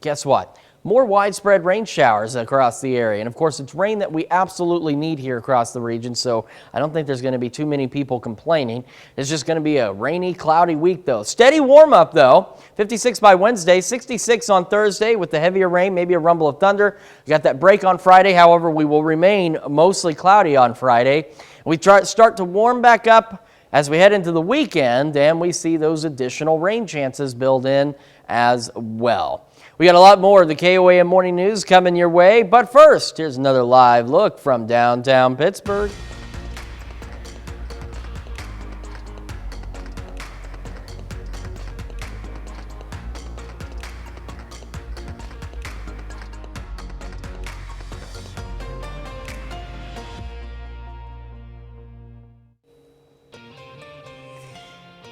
guess what? More widespread rain showers across the area. And of course, it's rain that we absolutely need here across the region, so I don't think there's going to be too many people complaining. It's just going to be a rainy, cloudy week, though. Steady warm up, though. 56 by Wednesday, 66 on Thursday with the heavier rain, maybe a rumble of thunder. We got that break on Friday. However, we will remain mostly cloudy on Friday. We start to warm back up as we head into the weekend and we see those additional rain chances build in as well. We got a lot more of the KOAM Morning News coming your way, but first, here's another live look from downtown Pittsburgh.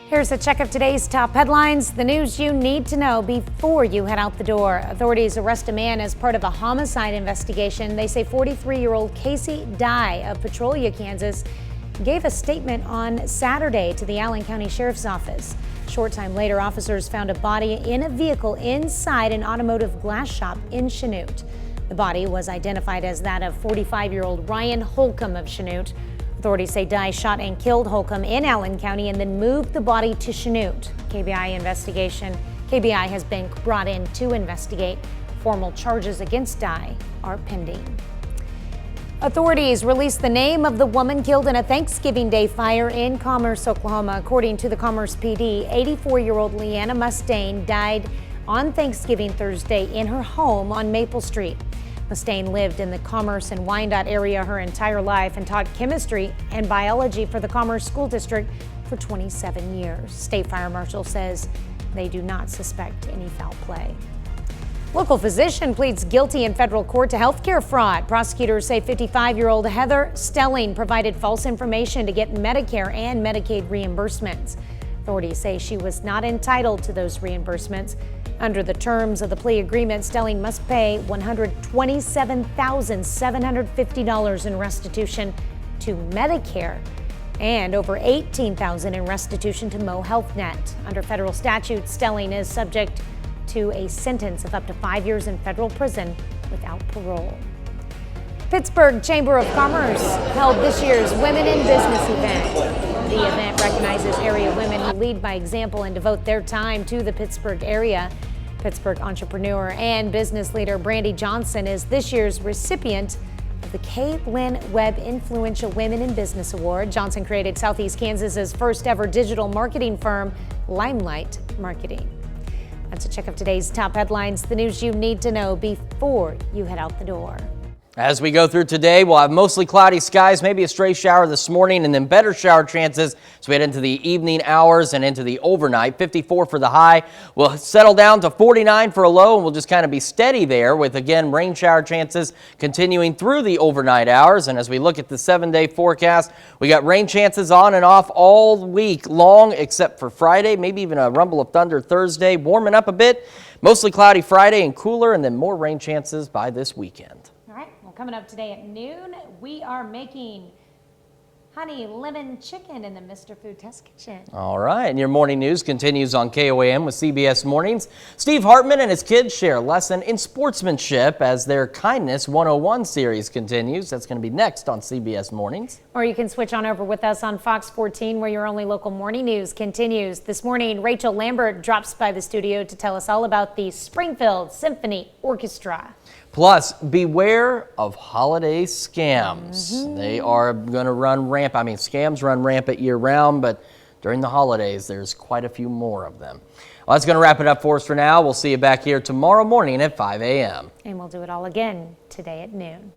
Here's a check of today's top headlines, the news you need to know before you head out the door. Authorities arrest a man as part of a homicide investigation. They say 43-year-old Casey Dye of Petrolia, Kansas, gave a statement on Saturday to the Allen County Sheriff's Office. A short time later, officers found a body in a vehicle inside an automotive glass shop in Chanute. The body was identified as that of 45-year-old Ryan Holcomb of Chanute. Authorities say Dye shot and killed Holcomb in Allen County and then moved the body to Chanute. KBI has been brought in to investigate. Formal charges against Dye are pending. Authorities released the name of the woman killed in a Thanksgiving Day fire in Commerce, Oklahoma. According to the Commerce PD, 84-year-old Leanna Mustaine died on Thanksgiving Thursday in her home on Maple Street. Mustaine lived in the Commerce and Wyandotte area her entire life and taught chemistry and biology for the Commerce School District for 27 years. State Fire Marshal says they do not suspect any foul play. Local physician pleads guilty in federal court to healthcare fraud. Prosecutors say 55-year-old Heather Stelling provided false information to get Medicare and Medicaid reimbursements. Authorities say she was not entitled to those reimbursements. Under the terms of the plea agreement, Stelling must pay $127,750 in restitution to Medicare and over $18,000 in restitution to Mo Health Net. Under federal statute, Stelling is subject to a sentence of up to 5 years in federal prison without parole. Pittsburgh Chamber of Commerce held this year's Women in Business event. The event recognizes area women who lead by example and devote their time to the Pittsburgh area. Pittsburgh entrepreneur and business leader Brandy Johnson is this year's recipient of the K. Lynn Webb Influential Women in Business Award. Johnson created Southeast Kansas's first ever digital marketing firm, Limelight Marketing. That's a check of today's top headlines, the news you need to know before you head out the door. As we go through today, we'll have mostly cloudy skies, maybe a stray shower this morning, and then better shower chances as we head into the evening hours and into the overnight. 54 for the high. We'll settle down to 49 for a low, and we'll just kind of be steady there with, again, rain shower chances continuing through the overnight hours. And as we look at the 7-day forecast, we got rain chances on and off all week long, except for Friday, maybe even a rumble of thunder Thursday, warming up a bit. Mostly cloudy Friday and cooler, and then more rain chances by this weekend. Coming up today at noon, we are making honey lemon chicken in the Mr. Food Test Kitchen. All right, and your morning news continues on KOAM with CBS Mornings. Steve Hartman and his kids share a lesson in sportsmanship as their Kindness 101 series continues. That's going to be next on CBS Mornings. Or you can switch on over with us on Fox 14, where your only local morning news continues. This morning, Rachel Lambert drops by the studio to tell us all about the Springfield Symphony Orchestra. Plus, beware of holiday scams. They are going to run rampant. I mean, scams run rampant year-round, but during the holidays, there's quite a few more of them. Well, that's going to wrap it up for us for now. We'll see you back here tomorrow morning at 5 a.m. And we'll do it all again today at noon.